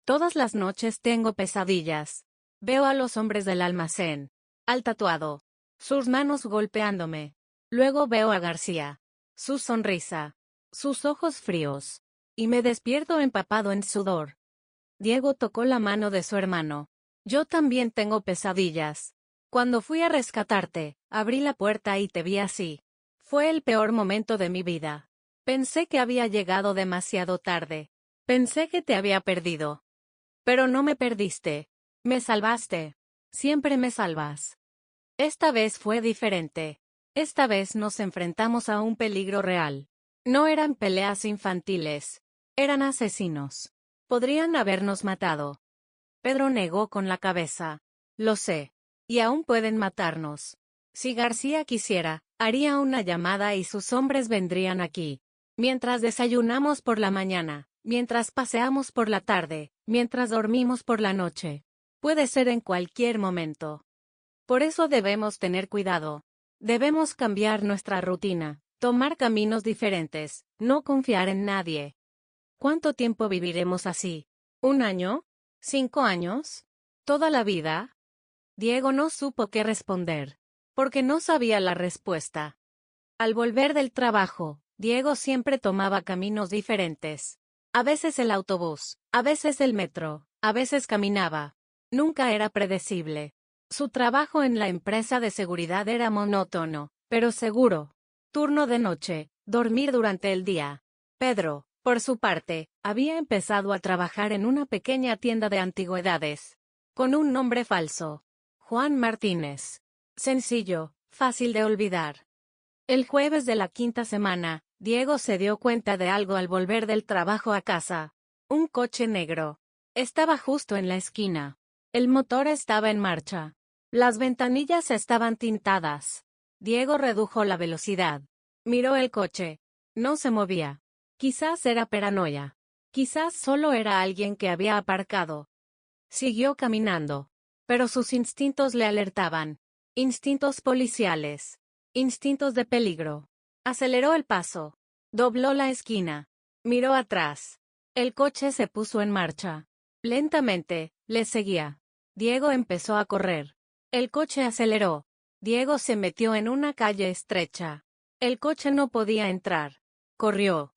Todas las noches tengo pesadillas. Veo a los hombres del almacén. Al tatuado. Sus manos golpeándome. Luego veo a García. Su sonrisa. Sus ojos fríos. Y me despierto empapado en sudor. Diego tocó la mano de su hermano. Yo también tengo pesadillas. Cuando fui a rescatarte, abrí la puerta y te vi así. Fue el peor momento de mi vida. Pensé que había llegado demasiado tarde. Pensé que te había perdido. Pero no me perdiste. Me salvaste. Siempre me salvas. Esta vez fue diferente. Esta vez nos enfrentamos a un peligro real. No eran peleas infantiles. Eran asesinos. Podrían habernos matado. Pedro negó con la cabeza. Lo sé. Y aún pueden matarnos. Si García quisiera, haría una llamada y sus hombres vendrían aquí. Mientras desayunamos por la mañana, mientras paseamos por la tarde, mientras dormimos por la noche. Puede ser en cualquier momento. Por eso debemos tener cuidado. Debemos cambiar nuestra rutina, tomar caminos diferentes, no confiar en nadie. ¿Cuánto tiempo viviremos así? ¿Un año? ¿5 años? ¿Toda la vida? Diego no supo qué responder, porque no sabía la respuesta. Al volver del trabajo, Diego siempre tomaba caminos diferentes. A veces el autobús, a veces el metro, a veces caminaba. Nunca era predecible. Su trabajo en la empresa de seguridad era monótono, pero seguro. Turno de noche, dormir durante el día. Pedro, por su parte, había empezado a trabajar en una pequeña tienda de antigüedades. Con un nombre falso. Juan Martínez. Sencillo, fácil de olvidar. El jueves de la quinta semana, Diego se dio cuenta de algo al volver del trabajo a casa. Un coche negro. Estaba justo en la esquina. El motor estaba en marcha. Las ventanillas estaban tintadas. Diego redujo la velocidad. Miró el coche. No se movía. Quizás era paranoia. Quizás solo era alguien que había aparcado. Siguió caminando. Pero sus instintos le alertaban. Instintos policiales. Instintos de peligro. Aceleró el paso. Dobló la esquina. Miró atrás. El coche se puso en marcha. Lentamente, le seguía. Diego empezó a correr. El coche aceleró. Diego se metió en una calle estrecha. El coche no podía entrar. Corrió,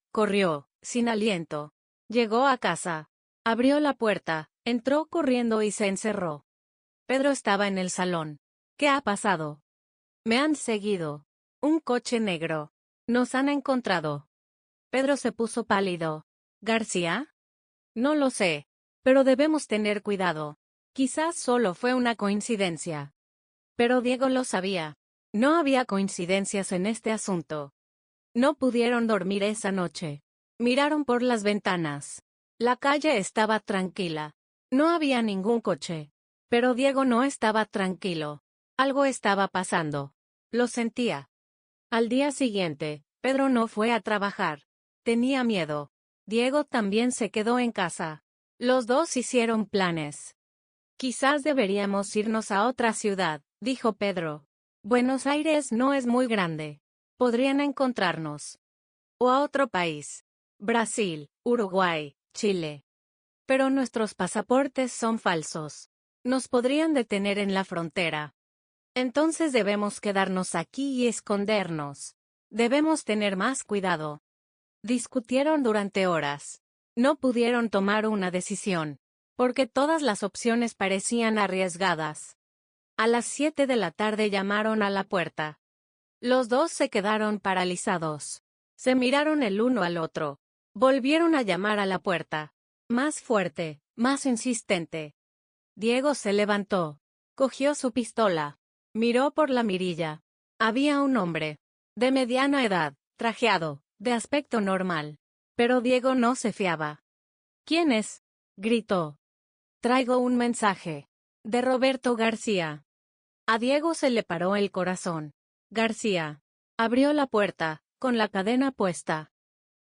sin aliento. Llegó a casa. Abrió la puerta, entró corriendo y se encerró. Pedro estaba en el salón. ¿Qué ha pasado? Me han seguido. Un coche negro. Nos han encontrado. Pedro se puso pálido. ¿García? No lo sé. Pero debemos tener cuidado. Quizás solo fue una coincidencia. Pero Diego lo sabía. No había coincidencias en este asunto. No pudieron dormir esa noche. Miraron por las ventanas. La calle estaba tranquila. No había ningún coche. Pero Diego no estaba tranquilo. Algo estaba pasando. Lo sentía. Al día siguiente, Pedro no fue a trabajar. Tenía miedo. Diego también se quedó en casa. Los dos hicieron planes. Quizás deberíamos irnos a otra ciudad, dijo Pedro. Buenos Aires no es muy grande. Podrían encontrarnos. O a otro país. Brasil, Uruguay, Chile. Pero nuestros pasaportes son falsos. Nos podrían detener en la frontera. Entonces debemos quedarnos aquí y escondernos. Debemos tener más cuidado. Discutieron durante horas. No pudieron tomar una decisión, porque todas las opciones parecían arriesgadas. A las 7 de la tarde llamaron a la puerta. Los dos se quedaron paralizados. Se miraron el uno al otro. Volvieron a llamar a la puerta. Más fuerte, más insistente. Diego se levantó. Cogió su pistola. Miró por la mirilla. Había un hombre. De mediana edad, trajeado, de aspecto normal. Pero Diego no se fiaba. ¿Quién es? Gritó. Traigo un mensaje. De Roberto García. A Diego se le paró el corazón. García. Abrió la puerta, con la cadena puesta.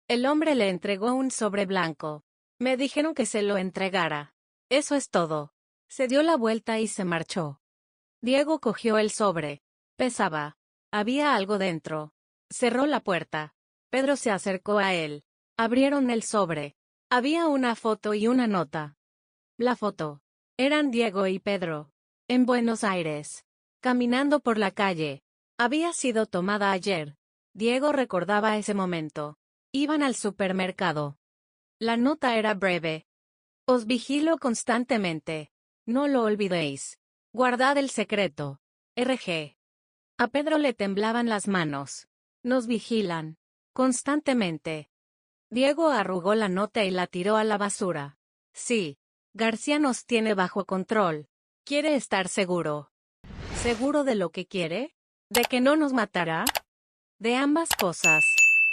El hombre le entregó un sobre blanco. Me dijeron que se lo entregara. Eso es todo. Se dio la vuelta y se marchó. Diego cogió el sobre. Pesaba. Había algo dentro. Cerró la puerta. Pedro se acercó a él. Abrieron el sobre. Había una foto y una nota. La foto. Eran Diego y Pedro. En Buenos Aires. Caminando por la calle. Había sido tomada ayer. Diego recordaba ese momento. Iban al supermercado. La nota era breve. Os vigilo constantemente. No lo olvidéis. Guardad el secreto. RG. A Pedro le temblaban las manos. Nos vigilan. Constantemente. Diego arrugó la nota y la tiró a la basura. Sí. García nos tiene bajo control. Quiere estar seguro. ¿Seguro de lo que quiere? ¿De que no nos matará? De ambas cosas.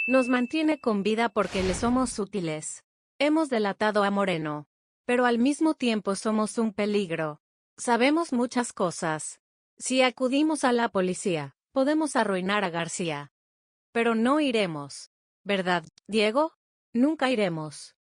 Nos mantiene con vida porque le somos útiles. Hemos delatado a Moreno. Pero al mismo tiempo somos un peligro. Sabemos muchas cosas. Si acudimos a la policía, podemos arruinar a García. Pero no iremos. ¿Verdad, Diego? Nunca iremos.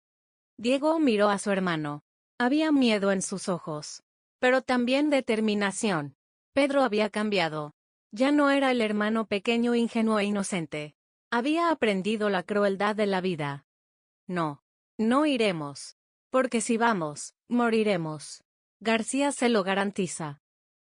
Diego miró a su hermano. Había miedo en sus ojos. Pero también determinación. Pedro había cambiado. Ya no era el hermano pequeño, ingenuo e inocente. Había aprendido la crueldad de la vida. No. No iremos. Porque si vamos, moriremos. García se lo garantiza.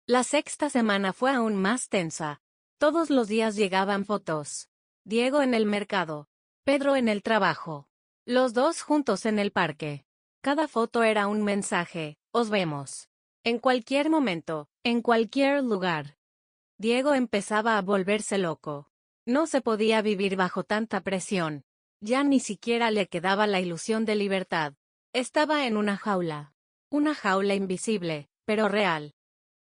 La sexta semana fue aún más tensa. Todos los días llegaban fotos. Diego en el mercado. Pedro en el trabajo. Los dos juntos en el parque. Cada foto era un mensaje. Os vemos. En cualquier momento, en cualquier lugar. Diego empezaba a volverse loco. No se podía vivir bajo tanta presión. Ya ni siquiera le quedaba la ilusión de libertad. Estaba en una jaula. Una jaula invisible, pero real.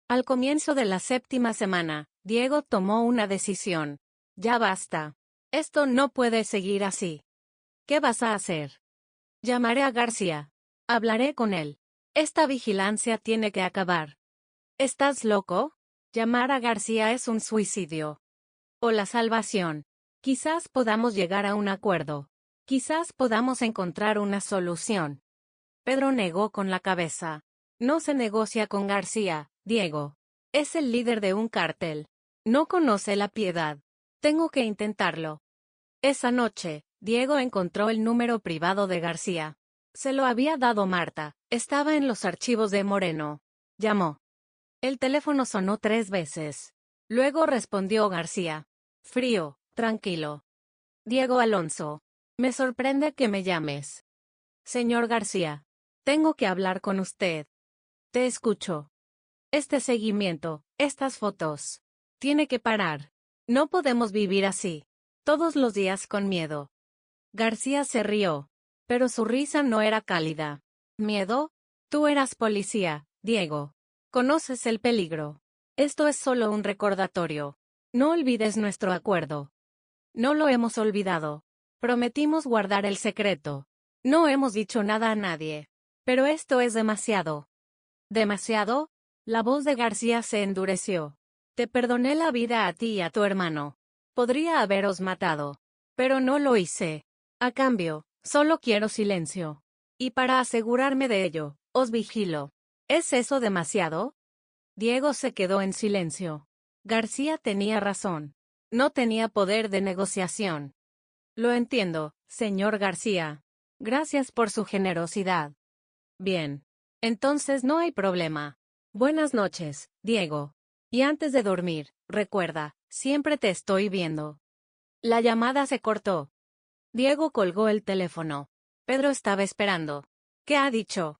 Al comienzo de la séptima semana, Diego tomó una decisión. Ya basta. Esto no puede seguir así. ¿Qué vas a hacer? Llamaré a García. Hablaré con él. Esta vigilancia tiene que acabar. ¿Estás loco? Llamar a García es un suicidio. O la salvación. Quizás podamos llegar a un acuerdo. Quizás podamos encontrar una solución. Pedro negó con la cabeza. No se negocia con García, Diego. Es el líder de un cártel. No conoce la piedad. Tengo que intentarlo. Esa noche, Diego encontró el número privado de García. Se lo había dado Marta. Estaba en los archivos de Moreno. Llamó. El teléfono sonó 3 veces. Luego respondió García. Frío, tranquilo. Diego Alonso. Me sorprende que me llames. Señor García. Tengo que hablar con usted. Te escucho. Este seguimiento, estas fotos. Tiene que parar. No podemos vivir así. Todos los días con miedo. García se rió. Pero su risa no era cálida. ¿Miedo? Tú eras policía, Diego. Conoces el peligro. Esto es solo un recordatorio. No olvides nuestro acuerdo. No lo hemos olvidado. Prometimos guardar el secreto. No hemos dicho nada a nadie. Pero esto es demasiado. ¿Demasiado? La voz de García se endureció. Te perdoné la vida a ti y a tu hermano. Podría haberos matado. Pero no lo hice. A cambio, solo quiero silencio. Y para asegurarme de ello, os vigilo. ¿Es eso demasiado? Diego se quedó en silencio. García tenía razón. No tenía poder de negociación. Lo entiendo, señor García. Gracias por su generosidad. Bien. Entonces no hay problema. Buenas noches, Diego. Y antes de dormir, recuerda, siempre te estoy viendo. La llamada se cortó. Diego colgó el teléfono. Pedro estaba esperando. ¿Qué ha dicho?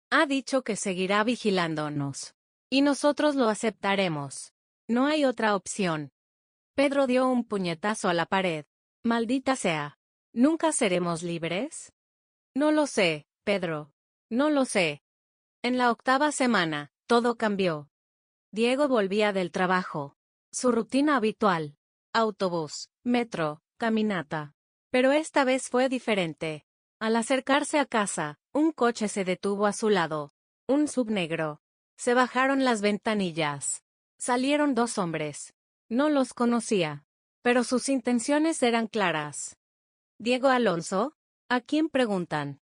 Ha dicho que seguirá vigilándonos. Y nosotros lo aceptaremos. No hay otra opción. Pedro dio un puñetazo a la pared. Maldita sea. ¿Nunca seremos libres? No lo sé, Pedro. No lo sé. En la 8ª semana, todo cambió. Diego volvía del trabajo. Su rutina habitual. Autobús, metro, caminata. Pero esta vez fue diferente. Al acercarse a casa, un coche se detuvo a su lado. Un sub negro. Se bajaron las ventanillas. Salieron dos hombres. No los conocía, pero sus intenciones eran claras. ¿Diego Alonso? ¿A quién preguntan?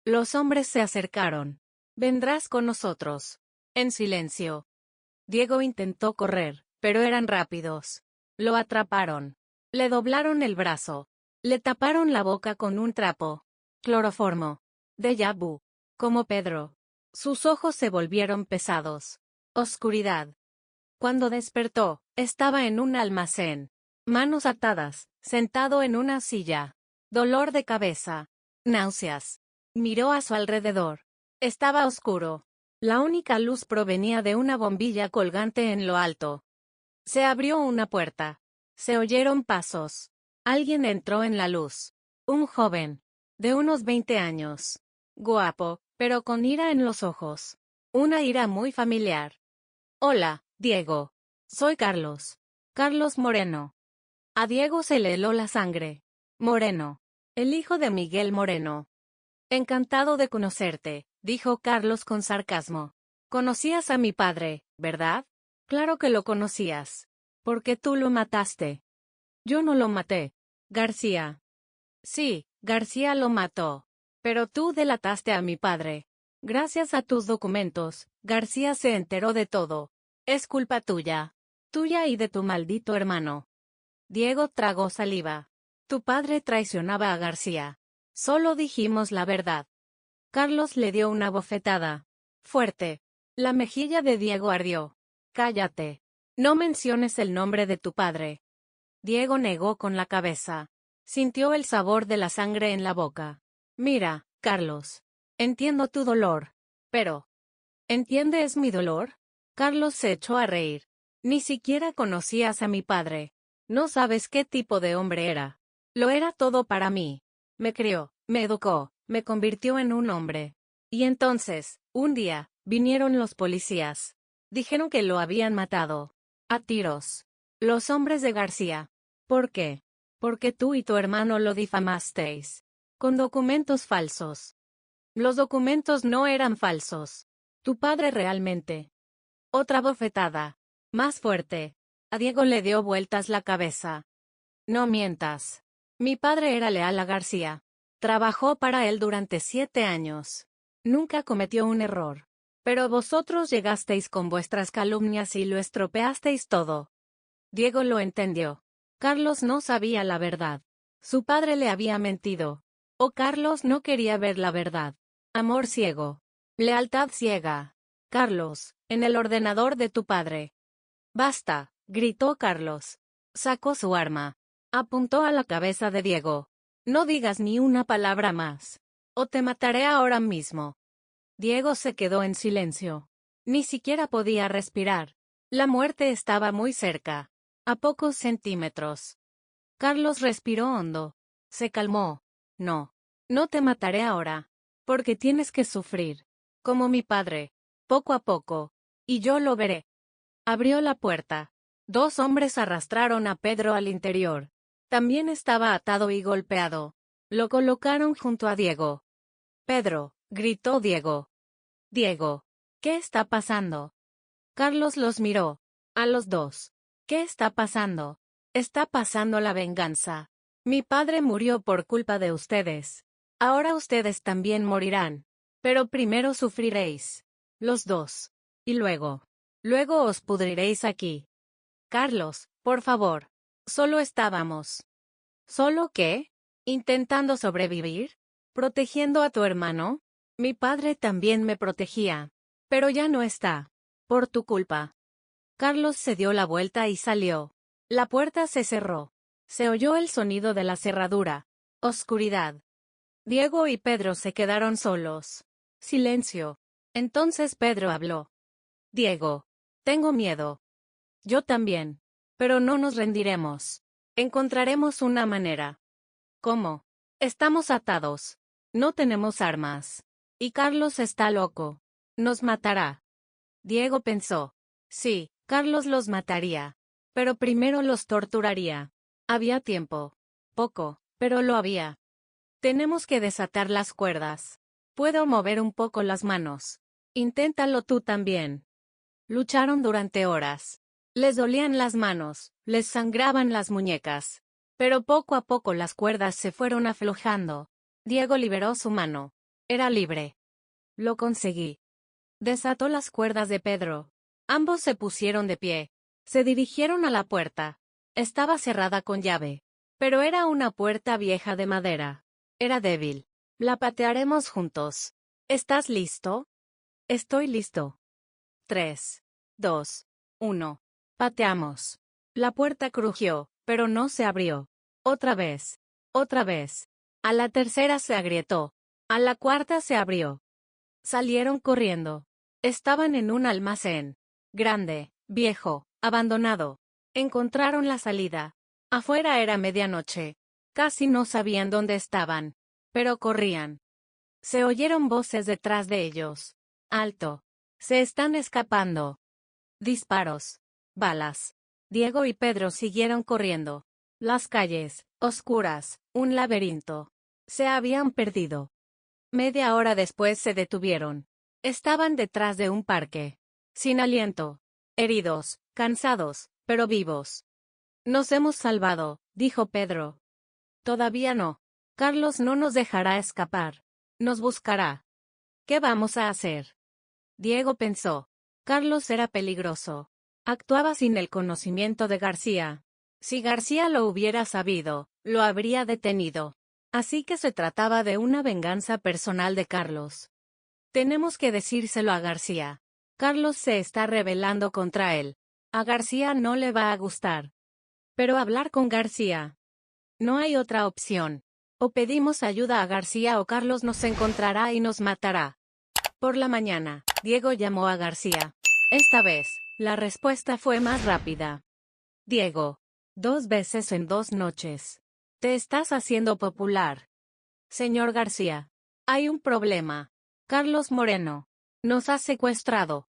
Los hombres se acercaron. Vendrás con nosotros. En silencio. Diego intentó correr, pero eran rápidos. Lo atraparon. Le doblaron el brazo. Le taparon la boca con un trapo. Cloroformo. Déjà vu. Como Pedro. Sus ojos se volvieron pesados. Oscuridad. Cuando despertó, estaba en un almacén. Manos atadas, sentado en una silla. Dolor de cabeza. Náuseas. Miró a su alrededor. Estaba oscuro. La única luz provenía de una bombilla colgante en lo alto. Se abrió una puerta. Se oyeron pasos. Alguien entró en la luz. Un joven. De unos 20 años. Guapo, pero con ira en los ojos. Una ira muy familiar. Hola, Diego. Soy Carlos. Carlos Moreno. A Diego se le heló la sangre. Moreno. El hijo de Miguel Moreno. Encantado de conocerte, dijo Carlos con sarcasmo. Conocías a mi padre, ¿verdad? Claro que lo conocías. Porque tú lo mataste. Yo no lo maté. García. Sí, García lo mató. Pero tú delataste a mi padre. Gracias a tus documentos, García se enteró de todo. Es culpa tuya. Tuya y de tu maldito hermano. Diego tragó saliva. Tu padre traicionaba a García. Solo dijimos la verdad. Carlos le dio una bofetada. Fuerte. La mejilla de Diego ardió. Cállate. No menciones el nombre de tu padre. Diego negó con la cabeza. Sintió el sabor de la sangre en la boca. Mira, Carlos. Entiendo tu dolor. Pero, ¿entiendes mi dolor? Carlos se echó a reír. Ni siquiera conocías a mi padre. No sabes qué tipo de hombre era. Lo era todo para mí. Me crió, me educó, me convirtió en un hombre. Y entonces, un día, vinieron los policías. Dijeron que lo habían matado. A tiros. Los hombres de García. ¿Por qué? Porque tú y tu hermano lo difamasteis. Con documentos falsos. Los documentos no eran falsos. Tu padre realmente. Otra bofetada. Más fuerte. A Diego le dio vueltas la cabeza. No mientas. Mi padre era leal a García. Trabajó para él durante 7 años. Nunca cometió un error. Pero vosotros llegasteis con vuestras calumnias y lo estropeasteis todo. Diego lo entendió. Carlos no sabía la verdad. Su padre le había mentido. O Carlos no quería ver la verdad. Amor ciego. Lealtad ciega. Carlos, en el ordenador de tu padre. Basta, gritó Carlos. Sacó su arma. Apuntó a la cabeza de Diego. No digas ni una palabra más. O te mataré ahora mismo. Diego se quedó en silencio. Ni siquiera podía respirar. La muerte estaba muy cerca. A pocos centímetros. Carlos respiró hondo. Se calmó. No. No te mataré ahora. Porque tienes que sufrir. Como mi padre. Poco a poco. Y yo lo veré. Abrió la puerta. 2 hombres arrastraron a Pedro al interior. También estaba atado y golpeado. Lo colocaron junto a Diego. Pedro, gritó Diego. Diego, ¿qué está pasando? Carlos los miró. A los dos. ¿Qué está pasando? Está pasando la venganza. Mi padre murió por culpa de ustedes. Ahora ustedes también morirán. Pero primero sufriréis. Los dos. Y luego. Luego os pudriréis aquí. Carlos, por favor. Solo estábamos. ¿Solo qué? ¿Intentando sobrevivir? ¿Protegiendo a tu hermano? Mi padre también me protegía. Pero ya no está. Por tu culpa. Carlos se dio la vuelta y salió. La puerta se cerró. Se oyó el sonido de la cerradura. Oscuridad. Diego y Pedro se quedaron solos. Silencio. Entonces Pedro habló. Diego. Tengo miedo. Yo también. Pero no nos rendiremos. Encontraremos una manera. ¿Cómo? Estamos atados. No tenemos armas. Y Carlos está loco. Nos matará. Diego pensó. Sí, Carlos los mataría. Pero primero los torturaría. Había tiempo. Poco, pero lo había. Tenemos que desatar las cuerdas. Puedo mover un poco las manos. Inténtalo tú también. Lucharon durante horas. Les dolían las manos, les sangraban las muñecas. Pero poco a poco las cuerdas se fueron aflojando. Diego liberó su mano. Era libre. Lo conseguí. Desató las cuerdas de Pedro. Ambos se pusieron de pie. Se dirigieron a la puerta. Estaba cerrada con llave. Pero era una puerta vieja de madera. Era débil. La patearemos juntos. ¿Estás listo? Estoy listo. 3, 2, 1. Pateamos. La puerta crujió, pero no se abrió. Otra vez. Otra vez. A la tercera se agrietó. A la cuarta se abrió. Salieron corriendo. Estaban en un almacén. Grande, viejo, abandonado. Encontraron la salida. Afuera era medianoche. Casi no sabían dónde estaban. Pero corrían. Se oyeron voces detrás de ellos. ¡Alto! Se están escapando. Disparos. Balas. Diego y Pedro siguieron corriendo. Las calles, oscuras, un laberinto. Se habían perdido. Media hora después se detuvieron. Estaban detrás de un parque. Sin aliento. Heridos, cansados, pero vivos. Nos hemos salvado, dijo Pedro. Todavía no. Carlos no nos dejará escapar. Nos buscará. ¿Qué vamos a hacer? Diego pensó. Carlos era peligroso. Actuaba sin el conocimiento de García. Si García lo hubiera sabido, lo habría detenido. Así que se trataba de una venganza personal de Carlos. Tenemos que decírselo a García. Carlos se está rebelando contra él. A García no le va a gustar. Pero hablar con García. No hay otra opción. O pedimos ayuda a García o Carlos nos encontrará y nos matará. Por la mañana, Diego llamó a García. Esta vez, la respuesta fue más rápida. Diego. 2 veces en 2 noches. Te estás haciendo popular. Señor García. Hay un problema. Carlos Moreno. Nos ha secuestrado.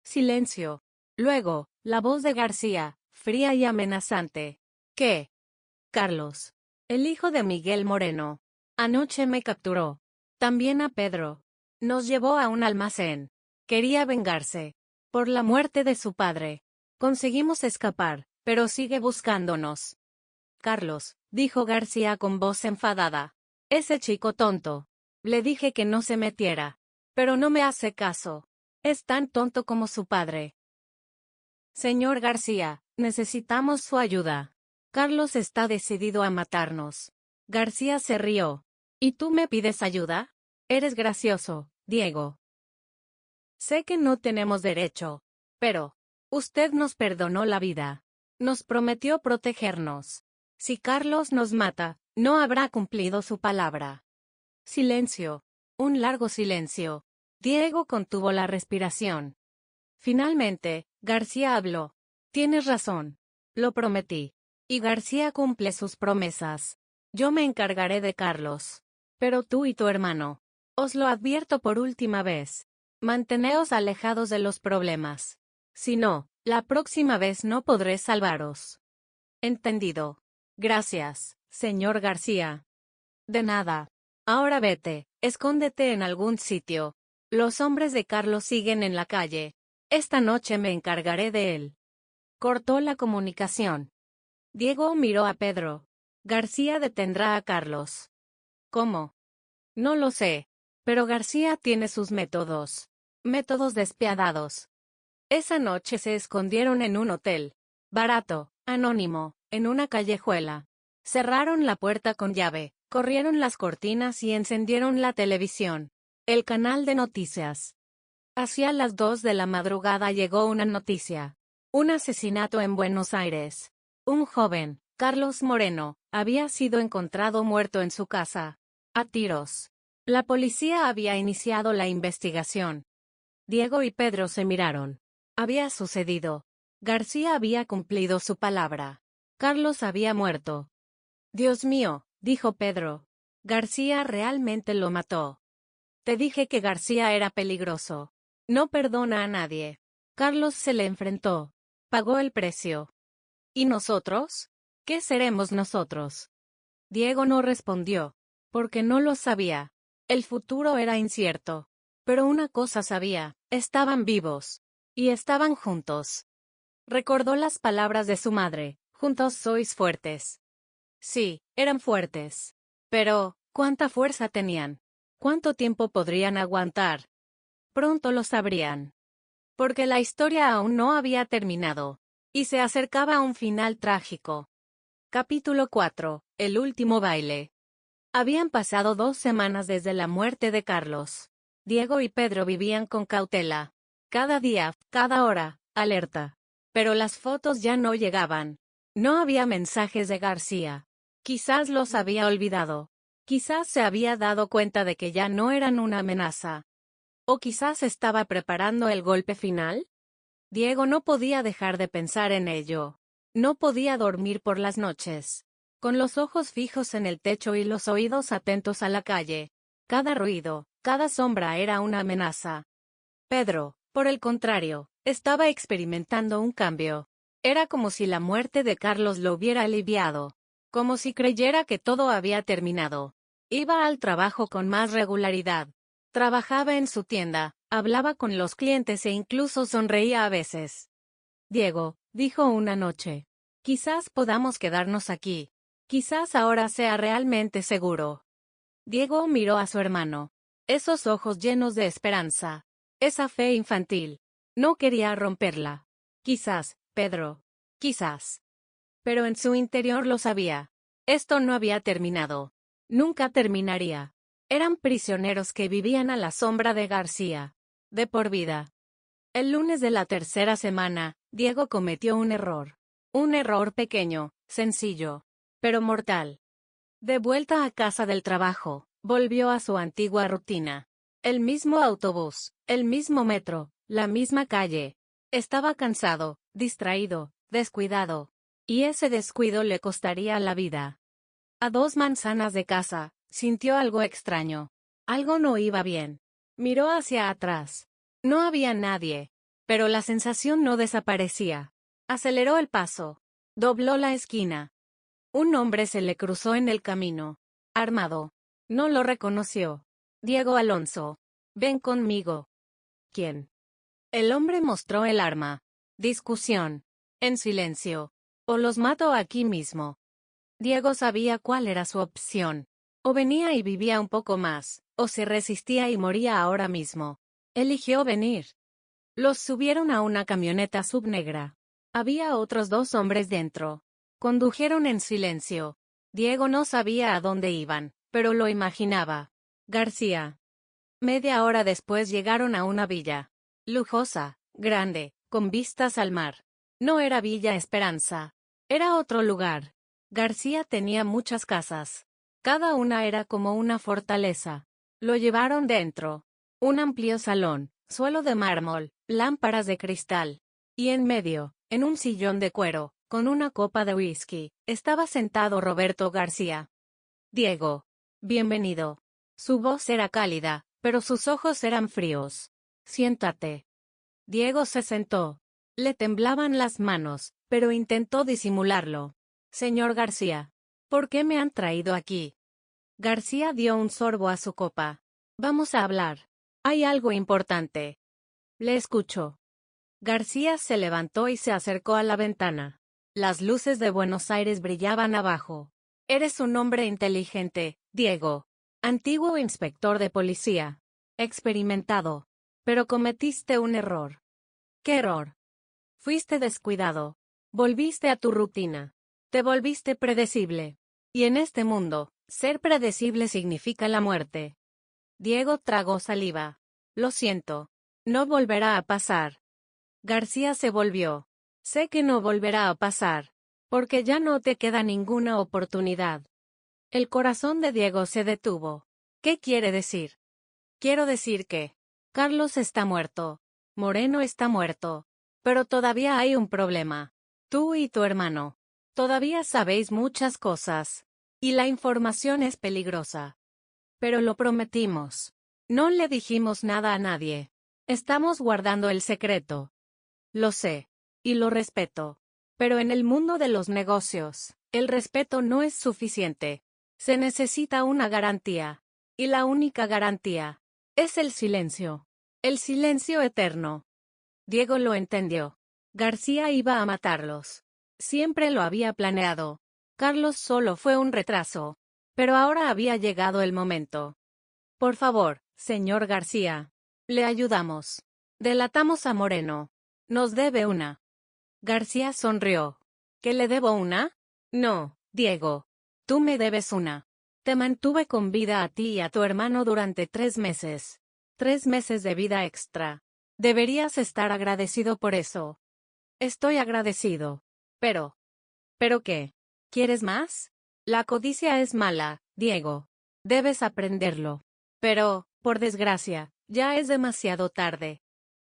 Silencio. Luego, la voz de García, fría y amenazante. ¿Qué? Carlos. El hijo de Miguel Moreno. Anoche me capturó. También a Pedro. Nos llevó a un almacén. Quería vengarse. Por la muerte de su padre. Conseguimos escapar, pero sigue buscándonos. Carlos, dijo García con voz enfadada. Ese chico tonto. Le dije que no se metiera. Pero no me hace caso. Es tan tonto como su padre. Señor García, necesitamos su ayuda. Carlos está decidido a matarnos. García se rió. ¿Y tú me pides ayuda? Eres gracioso, Diego. Sé que no tenemos derecho. Pero, usted nos perdonó la vida. Nos prometió protegernos. Si Carlos nos mata, no habrá cumplido su palabra. Silencio. Un largo silencio. Diego contuvo la respiración. Finalmente, García habló. Tienes razón. Lo prometí. Y García cumple sus promesas. Yo me encargaré de Carlos. Pero tú y tu hermano. Os lo advierto por última vez. Manteneos alejados de los problemas. Si no, la próxima vez no podré salvaros. Entendido. Gracias, señor García. De nada. Ahora vete, escóndete en algún sitio. Los hombres de Carlos siguen en la calle. Esta noche me encargaré de él. Cortó la comunicación. Diego miró a Pedro. García detendrá a Carlos. ¿Cómo? No lo sé. Pero García tiene sus métodos. Métodos despiadados. Esa noche se escondieron en un hotel. Barato, anónimo, en una callejuela. Cerraron la puerta con llave, corrieron las cortinas y encendieron la televisión. El canal de noticias. Hacia las 2 de la madrugada llegó una noticia. Un asesinato en Buenos Aires. Un joven, Carlos Moreno, había sido encontrado muerto en su casa. A tiros. La policía había iniciado la investigación. Diego y Pedro se miraron. Había sucedido. García había cumplido su palabra. Carlos había muerto. Dios mío, dijo Pedro. García realmente lo mató. Te dije que García era peligroso. No perdona a nadie. Carlos se le enfrentó. Pagó el precio. ¿Y nosotros? ¿Qué seremos nosotros? Diego no respondió. Porque no lo sabía. El futuro era incierto. Pero una cosa sabía, estaban vivos. Y estaban juntos. Recordó las palabras de su madre, juntos sois fuertes. Sí, eran fuertes. Pero, ¿cuánta fuerza tenían? ¿Cuánto tiempo podrían aguantar? Pronto lo sabrían. Porque la historia aún no había terminado. Y se acercaba a un final trágico. Capítulo 4. El último baile. Habían pasado 2 semanas desde la muerte de Carlos. Diego y Pedro vivían con cautela. Cada día, cada hora, alerta. Pero las fotos ya no llegaban. No había mensajes de García. Quizás los había olvidado. Quizás se había dado cuenta de que ya no eran una amenaza. ¿O quizás estaba preparando el golpe final? Diego no podía dejar de pensar en ello. No podía dormir por las noches. Con los ojos fijos en el techo y los oídos atentos a la calle. Cada ruido, cada sombra era una amenaza. Pedro, por el contrario, estaba experimentando un cambio. Era como si la muerte de Carlos lo hubiera aliviado. Como si creyera que todo había terminado. Iba al trabajo con más regularidad. Trabajaba en su tienda, hablaba con los clientes e incluso sonreía a veces. Diego, dijo una noche. Quizás podamos quedarnos aquí. Quizás ahora sea realmente seguro. Diego miró a su hermano. Esos ojos llenos de esperanza. Esa fe infantil. No quería romperla. Quizás, Pedro. Quizás. Pero en su interior lo sabía. Esto no había terminado. Nunca terminaría. Eran prisioneros que vivían a la sombra de García. De por vida. El lunes de la tercera semana, Diego cometió un error. Un error pequeño, sencillo, pero mortal. De vuelta a casa del trabajo, volvió a su antigua rutina. El mismo autobús, el mismo metro, la misma calle. Estaba cansado, distraído, descuidado. Y ese descuido le costaría la vida. A 2 manzanas de casa, sintió algo extraño. Algo no iba bien. Miró hacia atrás. No había nadie. Pero la sensación no desaparecía. Aceleró el paso. Dobló la esquina. Un hombre se le cruzó en el camino. Armado. No lo reconoció. Diego Alonso. Ven conmigo. ¿Quién? El hombre mostró el arma. Discusión. En silencio. O los mato aquí mismo. Diego sabía cuál era su opción. O venía y vivía un poco más, o se resistía y moría ahora mismo. Eligió venir. Los subieron a una camioneta subnegra. Había otros 2 hombres dentro. Condujeron en silencio. Diego no sabía a dónde iban, pero lo imaginaba. García. Media hora después llegaron a una villa. Lujosa, grande, con vistas al mar. No era Villa Esperanza. Era otro lugar. García tenía muchas casas. Cada una era como una fortaleza. Lo llevaron dentro. Un amplio salón, suelo de mármol, lámparas de cristal. Y en medio, en un sillón de cuero, con una copa de whisky, estaba sentado Roberto García. Diego. Bienvenido. Su voz era cálida, pero sus ojos eran fríos. Siéntate. Diego se sentó. Le temblaban las manos, pero intentó disimularlo. Señor García. ¿Por qué me han traído aquí? García dio un sorbo a su copa. Vamos a hablar. Hay algo importante. Le escucho. García se levantó y se acercó a la ventana. Las luces de Buenos Aires brillaban abajo. Eres un hombre inteligente, Diego. Antiguo inspector de policía. Experimentado. Pero cometiste un error. ¿Qué error? Fuiste descuidado. Volviste a tu rutina. Te volviste predecible. Y en este mundo, ser predecible significa la muerte. Diego tragó saliva. Lo siento. No volverá a pasar. García se volvió. Sé que no volverá a pasar. Porque ya no te queda ninguna oportunidad. El corazón de Diego se detuvo. ¿Qué quiere decir? Quiero decir que Carlos está muerto. Moreno está muerto. Pero todavía hay un problema. Tú y tu hermano. Todavía sabéis muchas cosas. Y la información es peligrosa. Pero lo prometimos. No le dijimos nada a nadie. Estamos guardando el secreto. Lo sé. Y lo respeto. Pero en el mundo de los negocios, el respeto no es suficiente. Se necesita una garantía. Y la única garantía Es el silencio. El silencio eterno. Diego lo entendió. García iba a matarlos. Siempre lo había planeado. Carlos solo fue un retraso. Pero ahora había llegado el momento. Por favor, señor García. Le ayudamos. Delatamos a Moreno. Nos debe una. García sonrió. ¿Que le debo una? No, Diego. Tú me debes una. Te mantuve con vida a ti y a tu hermano durante 3 meses. 3 meses de vida extra. Deberías estar agradecido por eso. Estoy agradecido. Pero. ¿Pero qué? ¿Quieres más? La codicia es mala, Diego. Debes aprenderlo. Pero, por desgracia, ya es demasiado tarde.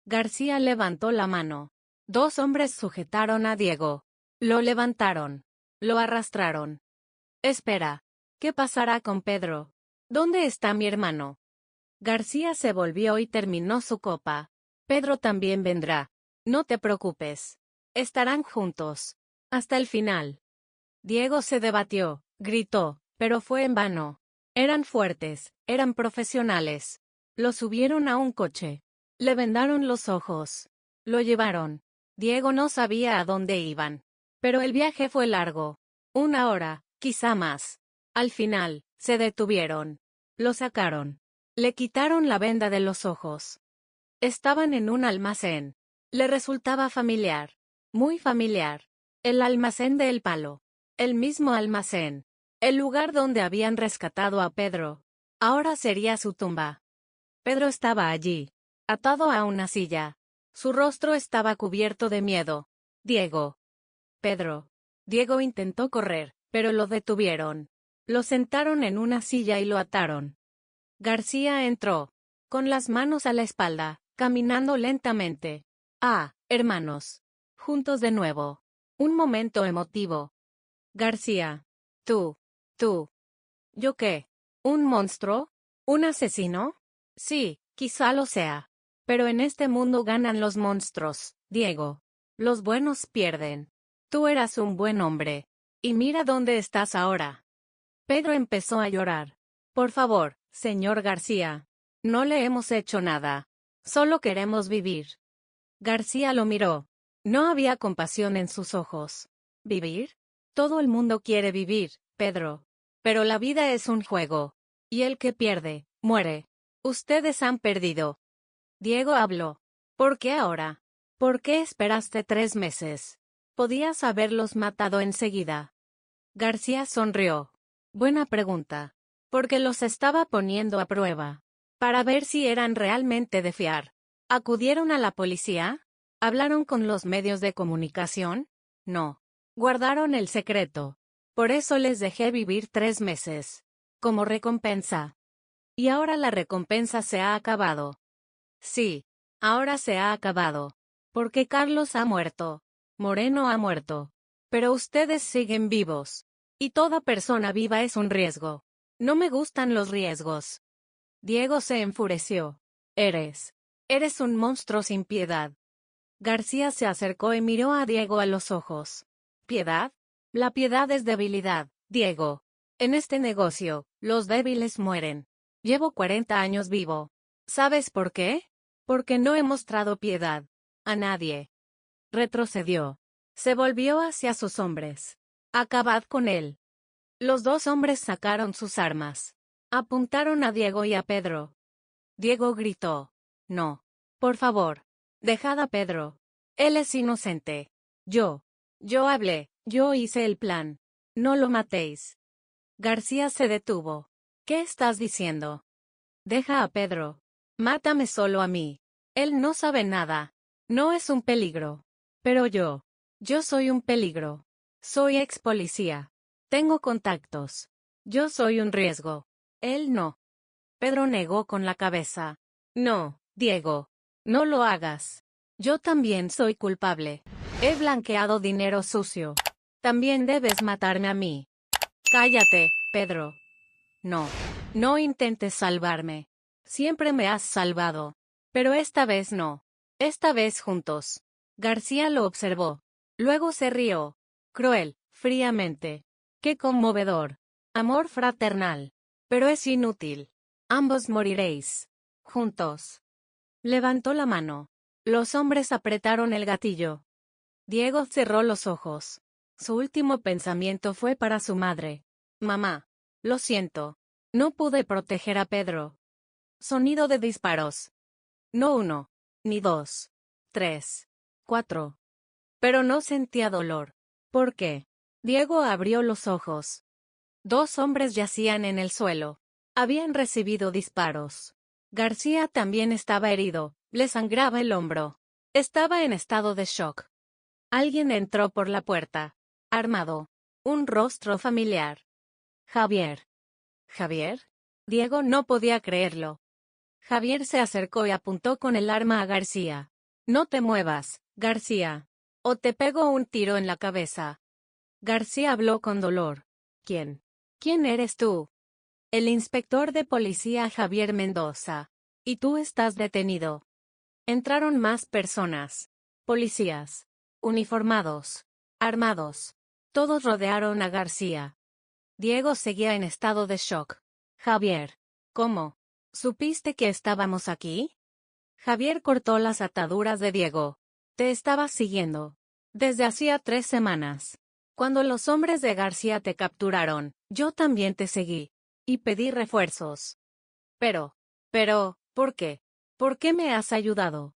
García levantó la mano. 2 hombres sujetaron a Diego. Lo levantaron. Lo arrastraron. Espera. ¿Qué pasará con Pedro? ¿Dónde está mi hermano? García se volvió y terminó su copa. Pedro también vendrá. No te preocupes. Estarán juntos. Hasta el final. Diego se debatió, gritó, pero fue en vano. Eran fuertes, eran profesionales. Lo subieron a un coche. Le vendaron los ojos. Lo llevaron. Diego no sabía a dónde iban. Pero el viaje fue largo. 1 hora, quizá más. Al final, se detuvieron. Lo sacaron. Le quitaron la venda de los ojos. Estaban en un almacén. Le resultaba familiar. Muy familiar. El almacén de El Palo. El mismo almacén. El lugar donde habían rescatado a Pedro. Ahora sería su tumba. Pedro estaba allí, atado a una silla. Su rostro estaba cubierto de miedo. Diego. Pedro. Diego intentó correr, pero lo detuvieron. Lo sentaron en una silla y lo ataron. García entró, con las manos a la espalda, caminando lentamente. Ah, hermanos. Juntos de nuevo. Un momento emotivo. García. Tú. ¿Yo qué? ¿Un monstruo? ¿Un asesino? Sí, quizá lo sea. Pero en este mundo ganan los monstruos, Diego. Los buenos pierden. Tú eras un buen hombre. Y mira dónde estás ahora. Pedro empezó a llorar. Por favor, señor García. No le hemos hecho nada. Solo queremos vivir. García lo miró. No había compasión en sus ojos. ¿Vivir? Todo el mundo quiere vivir, Pedro. Pero la vida es un juego. Y el que pierde, muere. Ustedes han perdido. Diego habló. ¿Por qué ahora? ¿Por qué esperaste 3 meses? Podías haberlos matado enseguida. García sonrió. Buena pregunta. Porque los estaba poniendo a prueba. Para ver si eran realmente de fiar. ¿Acudieron a la policía? ¿Hablaron con los medios de comunicación? No. Guardaron el secreto. Por eso les dejé vivir 3 meses. Como recompensa. Y ahora la recompensa se ha acabado. Sí. Ahora se ha acabado. Porque Carlos ha muerto. Moreno ha muerto. Pero ustedes siguen vivos. Y toda persona viva es un riesgo. No me gustan los riesgos. Diego se enfureció. Eres un monstruo sin piedad. García se acercó y miró a Diego a los ojos. ¿Piedad? La piedad es debilidad, Diego. En este negocio, los débiles mueren. Llevo 40 años vivo. ¿Sabes por qué? Porque no he mostrado piedad. A nadie. Retrocedió. Se volvió hacia sus hombres. Acabad con él. Los 2 hombres sacaron sus armas. Apuntaron a Diego y a Pedro. Diego gritó. No. Por favor. Dejad a Pedro. Él es inocente. Yo hablé, yo hice el plan. No lo matéis. García se detuvo. ¿Qué estás diciendo? Deja a Pedro. Mátame solo a mí. Él no sabe nada. No es un peligro. Pero yo soy un peligro. Soy ex policía. Tengo contactos. Yo soy un riesgo. Él no. Pedro negó con la cabeza. No, Diego. No lo hagas. Yo también soy culpable. He blanqueado dinero sucio. También debes matarme a mí. Cállate, Pedro. No. No intentes salvarme. Siempre me has salvado. Pero esta vez no. Esta vez juntos. García lo observó. Luego se rió. Cruel, fríamente. Qué conmovedor. Amor fraternal. Pero es inútil. Ambos moriréis. juntos. Levantó la mano. Los hombres apretaron el gatillo. Diego cerró los ojos. Su último pensamiento fue para su madre. Mamá, lo siento. No pude proteger a Pedro. Sonido de disparos. No 1, ni 2, 3, 4. Pero no sentía dolor. ¿Por qué? Diego abrió los ojos. 2 hombres yacían en el suelo. Habían recibido disparos. García también estaba herido, le sangraba el hombro. Estaba en estado de shock. Alguien entró por la puerta. Armado. Un rostro familiar. Javier. ¿Javier? Diego no podía creerlo. Javier se acercó y apuntó con el arma a García. No te muevas, García. O te pego un tiro en la cabeza. García habló con dolor. ¿Quién? ¿Quién eres tú? El inspector de policía Javier Mendoza. Y tú estás detenido. Entraron más personas. Policías. Uniformados. Armados. Todos rodearon a García. Diego seguía en estado de shock. Javier. ¿Cómo? ¿Supiste que estábamos aquí? Javier cortó las ataduras de Diego. Te estaba siguiendo. Desde hacía 3 semanas. Cuando los hombres de García te capturaron, yo también te seguí. Y pedí refuerzos. Pero, ¿por qué? ¿Por qué me has ayudado?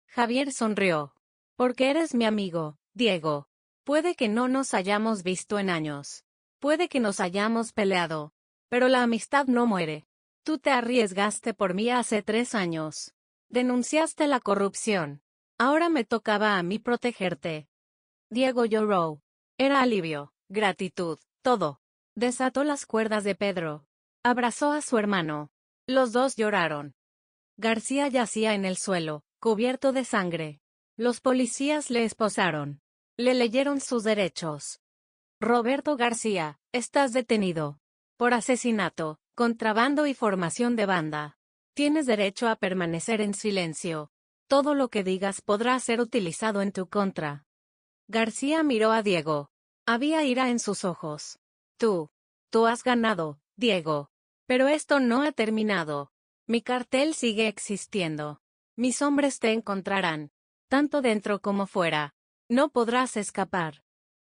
Javier sonrió. Porque eres mi amigo, Diego. Puede que no nos hayamos visto en años. Puede que nos hayamos peleado. Pero la amistad no muere. Tú te arriesgaste por mí hace 3 años. Denunciaste la corrupción. Ahora me tocaba a mí protegerte. Diego lloró. Era alivio, gratitud, todo. Desató las cuerdas de Pedro. Abrazó a su hermano. Los dos lloraron. García yacía en el suelo, cubierto de sangre. Los policías le esposaron. Le leyeron sus derechos. Roberto García, estás detenido. Por asesinato, contrabando y formación de banda. Tienes derecho a permanecer en silencio. Todo lo que digas podrá ser utilizado en tu contra. García miró a Diego. Había ira en sus ojos. Tú has ganado, Diego. Pero esto no ha terminado. Mi cartel sigue existiendo. Mis hombres te encontrarán. Tanto dentro como fuera. No podrás escapar.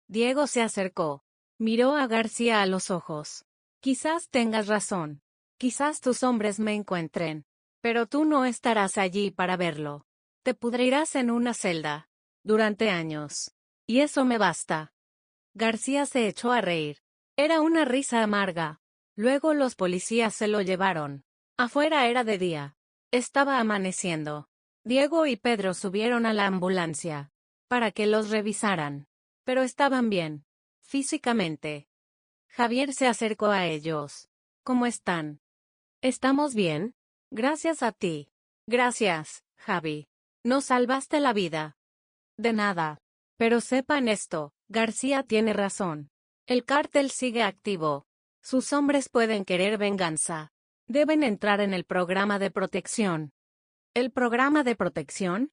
Diego se acercó. Miró a García a los ojos. Quizás tengas razón. Quizás tus hombres me encuentren. Pero tú no estarás allí para verlo. Te pudrirás en una celda. Durante años. Y eso me basta. García se echó a reír. Era una risa amarga. Luego los policías se lo llevaron. Afuera era de día. Estaba amaneciendo. Diego y Pedro subieron a la ambulancia. Para que los revisaran. Pero estaban bien. Físicamente. Javier se acercó a ellos. ¿Cómo están? ¿Estamos bien? Gracias a ti. Gracias, Javi. Nos salvaste la vida. De nada. Pero sepan esto, García tiene razón. El cártel sigue activo. Sus hombres pueden querer venganza. Deben entrar en el programa de protección. ¿El programa de protección?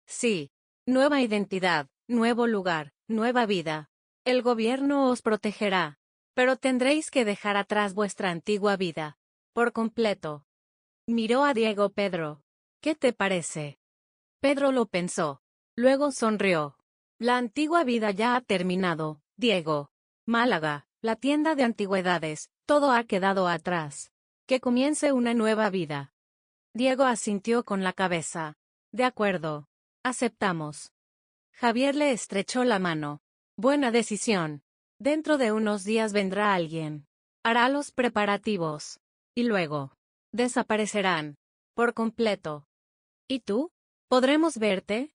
Sí. Nueva identidad, nuevo lugar, nueva vida. El gobierno os protegerá. Pero tendréis que dejar atrás vuestra antigua vida. Por completo. Miró a Diego Pedro. ¿Qué te parece? Pedro lo pensó. Luego sonrió. La antigua vida ya ha terminado, Diego. Málaga, la tienda de antigüedades, todo ha quedado atrás. Que comience una nueva vida. Diego asintió con la cabeza. De acuerdo. Aceptamos. Javier le estrechó la mano. Buena decisión. Dentro de unos días vendrá alguien. Hará los preparativos. Y luego. Desaparecerán. Por completo. ¿Y tú? ¿Podremos verte?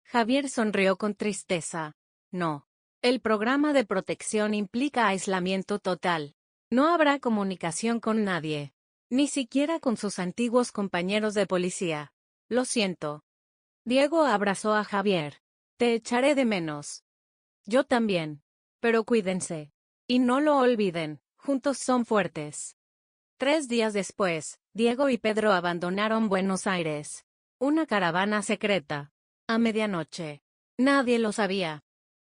Javier sonrió con tristeza. No. El programa de protección implica aislamiento total. No habrá comunicación con nadie. Ni siquiera con sus antiguos compañeros de policía. Lo siento. Diego abrazó a Javier. Te echaré de menos. Yo también. Pero cuídense. Y no lo olviden, juntos son fuertes. 3 días después, Diego y Pedro abandonaron Buenos Aires. Una caravana secreta. A medianoche. Nadie lo sabía.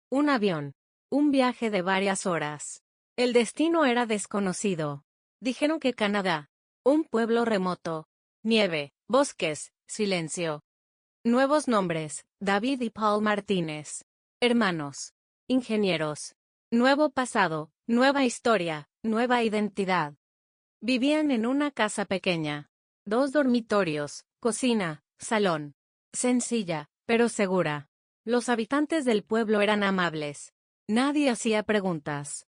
Un avión. Un viaje de varias horas. El destino era desconocido. Dijeron que Canadá. Un pueblo remoto. nieve, bosques, silencio. Nuevos nombres, David y Paul Martínez. Hermanos. Ingenieros. Nuevo pasado, nueva historia, nueva identidad. Vivían en una casa pequeña. 2 dormitorios, cocina, salón. Sencilla, pero segura. Los habitantes del pueblo eran amables. Nadie hacía preguntas.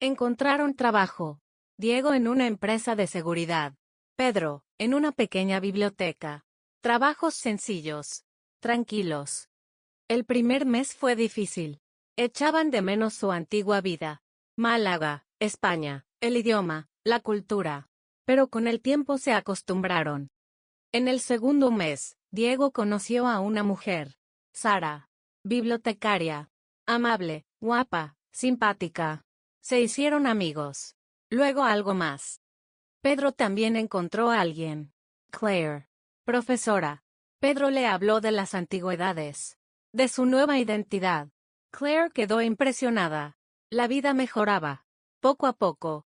Encontraron trabajo. Diego en una empresa de seguridad. Pedro, en una pequeña biblioteca. Trabajos sencillos. Tranquilos. El primer mes fue difícil. Echaban de menos su antigua vida. Málaga, España, el idioma, la cultura. Pero con el tiempo se acostumbraron. En el segundo mes, Diego conoció a una mujer. Sara. Bibliotecaria. Amable, guapa, simpática. Se hicieron amigos. Luego algo más. Pedro también encontró a alguien. Claire. Profesora. Pedro le habló de las antigüedades. De su nueva identidad. Claire quedó impresionada. La vida mejoraba. Poco a poco.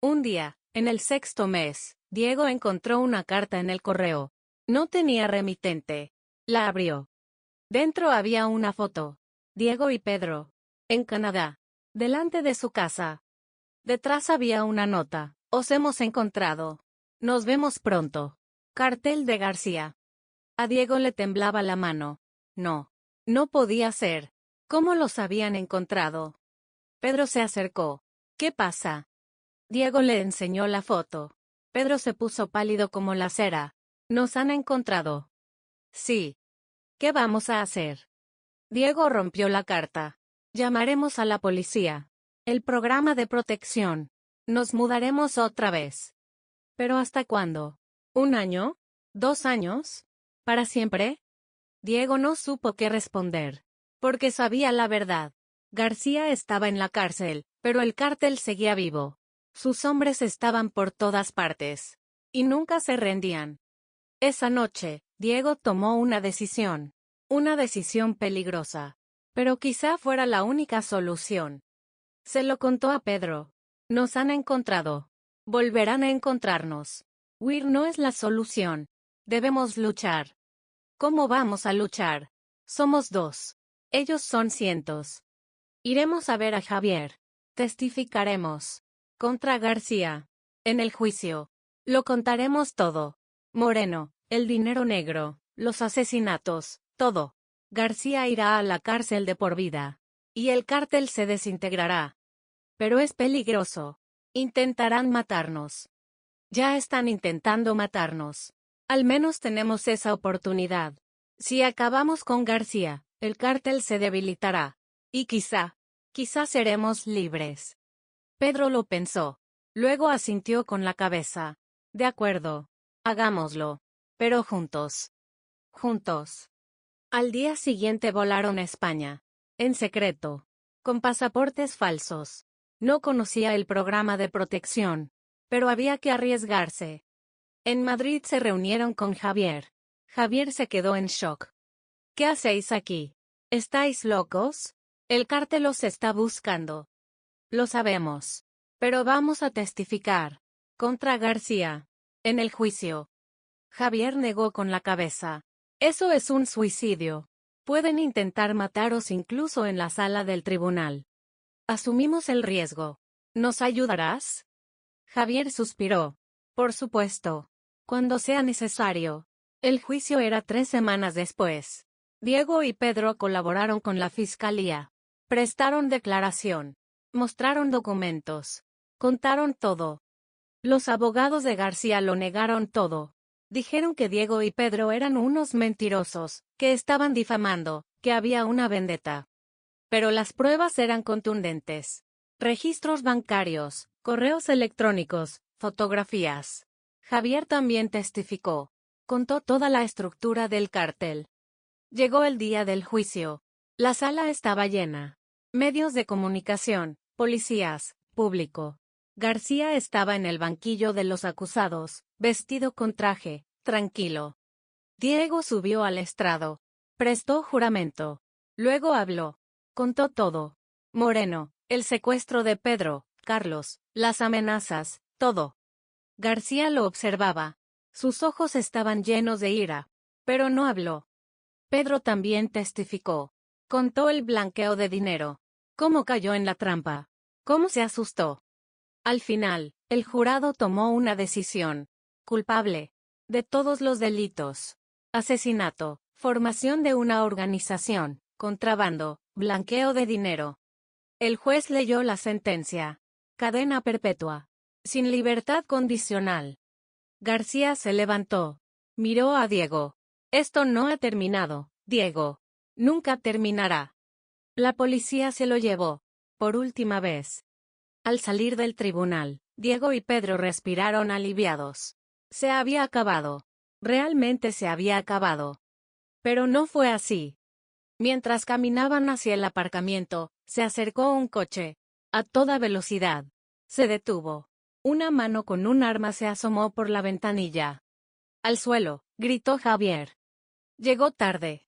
Un día, en el 6º mes, Diego encontró una carta en el correo. No tenía remitente. La abrió. Dentro había una foto. Diego y Pedro. En Canadá. Delante de su casa. Detrás había una nota. Os hemos encontrado. Nos vemos pronto. Cartel de García. A Diego le temblaba la mano. No. No podía ser. ¿Cómo los habían encontrado? Pedro se acercó. ¿Qué pasa? Diego le enseñó la foto. Pedro se puso pálido como la cera. Nos han encontrado. Sí. ¿Qué vamos a hacer? Diego rompió la carta. Llamaremos a la policía. El programa de protección. Nos mudaremos otra vez. ¿Pero hasta cuándo? ¿1 año? ¿2 años? ¿Para siempre? Diego no supo qué responder. Porque sabía la verdad. García estaba en la cárcel, pero el cártel seguía vivo. Sus hombres estaban por todas partes. Y nunca se rendían. Esa noche, Diego tomó una decisión. Una decisión peligrosa. Pero quizá fuera la única solución. Se lo contó a Pedro. Nos han encontrado. Volverán a encontrarnos. Huir no es la solución. Debemos luchar. ¿Cómo vamos a luchar? Somos 2. Ellos son cientos. Iremos a ver a Javier. Testificaremos. Contra García. En el juicio. Lo contaremos todo. Moreno, el dinero negro, los asesinatos, todo. García irá a la cárcel de por vida. Y el cártel se desintegrará. Pero es peligroso. Intentarán matarnos. Ya están intentando matarnos. Al menos tenemos esa oportunidad. Si acabamos con García, el cártel se debilitará. Y quizá seremos libres. Pedro lo pensó. Luego asintió con la cabeza. De acuerdo. Hagámoslo. Pero juntos. Juntos. Al día siguiente volaron a España. En secreto. Con pasaportes falsos. No conocía el programa de protección. Pero había que arriesgarse. En Madrid se reunieron con Javier. Javier se quedó en shock. ¿Qué hacéis aquí? ¿Estáis locos? El cártel os está buscando. Lo sabemos. Pero vamos a testificar. Contra García. En el juicio. Javier negó con la cabeza. Eso es un suicidio. Pueden intentar mataros incluso en la sala del tribunal. Asumimos el riesgo. ¿Nos ayudarás? Javier suspiró. Por supuesto. Cuando sea necesario. El juicio era 3 semanas después. Diego y Pedro colaboraron con la fiscalía. Prestaron declaración. Mostraron documentos. Contaron todo. Los abogados de García lo negaron todo. Dijeron que Diego y Pedro eran unos mentirosos, que estaban difamando, que había una vendetta. Pero las pruebas eran contundentes. Registros bancarios, correos electrónicos, fotografías. Javier también testificó. Contó toda la estructura del cártel. Llegó el día del juicio. La sala estaba llena. Medios de comunicación, policías, público. García estaba en el banquillo de los acusados, vestido con traje, tranquilo. Diego subió al estrado. Prestó juramento. Luego habló. Contó todo. Moreno, el secuestro de Pedro, Carlos, las amenazas, todo. García lo observaba. Sus ojos estaban llenos de ira, pero no habló. Pedro también testificó. Contó el blanqueo de dinero. Cómo cayó en la trampa. Cómo se asustó. Al final, el jurado tomó una decisión. Culpable. De todos los delitos. Asesinato, formación de una organización, contrabando, blanqueo de dinero. El juez leyó la sentencia. Cadena perpetua. Sin libertad condicional. García se levantó. Miró a Diego. Esto no ha terminado, Diego. Nunca terminará. La policía se lo llevó. Por última vez. Al salir del tribunal, Diego y Pedro respiraron aliviados. Se había acabado. Realmente se había acabado. Pero no fue así. Mientras caminaban hacia el aparcamiento, se acercó un coche. A toda velocidad. Se detuvo. Una mano con un arma se asomó por la ventanilla. Al suelo, gritó Javier. Llegó tarde.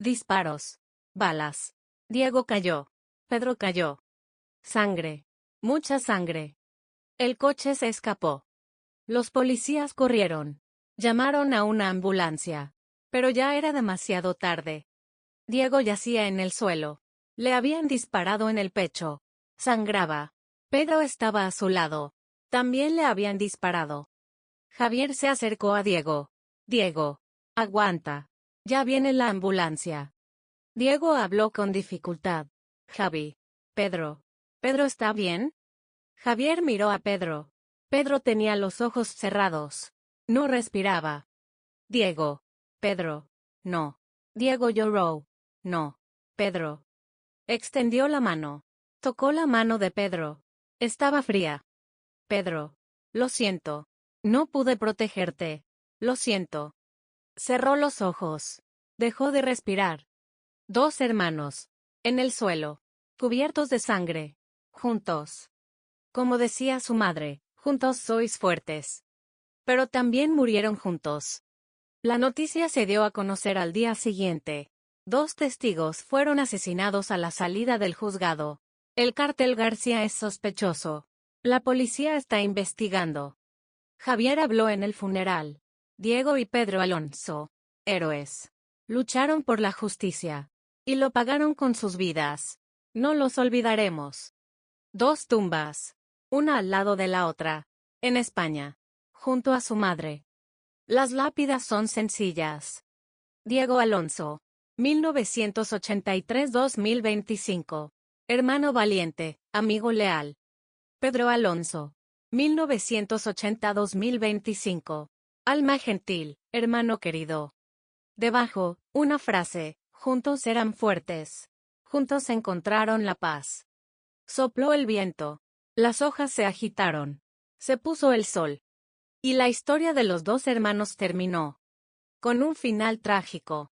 Disparos. Balas. Diego cayó. Pedro cayó. Sangre. Mucha sangre. El coche se escapó. Los policías corrieron. Llamaron a una ambulancia. Pero ya era demasiado tarde. Diego yacía en el suelo. Le habían disparado en el pecho. Sangraba. Pedro estaba a su lado. También le habían disparado. Javier se acercó a Diego. Diego. Aguanta. Ya viene la ambulancia. Diego habló con dificultad. Javi. Pedro. ¿Pedro está bien? Javier miró a Pedro. Pedro tenía los ojos cerrados. No respiraba. Diego. Pedro. No. Diego lloró. No. Pedro. Extendió la mano. Tocó la mano de Pedro. Estaba fría. Pedro. Lo siento. No pude protegerte. Lo siento. Cerró los ojos. Dejó de respirar. Dos hermanos. En el suelo. Cubiertos de sangre. Juntos. Como decía su madre, juntos sois fuertes. Pero también murieron juntos. La noticia se dio a conocer al día siguiente. Dos testigos fueron asesinados a la salida del juzgado. El cártel García es sospechoso. La policía está investigando. Javier habló en el funeral. Diego y Pedro Alonso, héroes, lucharon por la justicia. Y lo pagaron con sus vidas. No los olvidaremos. Dos tumbas. Una al lado de la otra. En España. Junto a su madre. Las lápidas son sencillas. Diego Alonso. 1983-2025. Hermano valiente, amigo leal. Pedro Alonso. 1980-2025. Alma gentil, hermano querido. Debajo, una frase, juntos eran fuertes. Juntos encontraron la paz. Sopló el viento. Las hojas se agitaron. Se puso el sol. Y la historia de los dos hermanos terminó. Con un final trágico.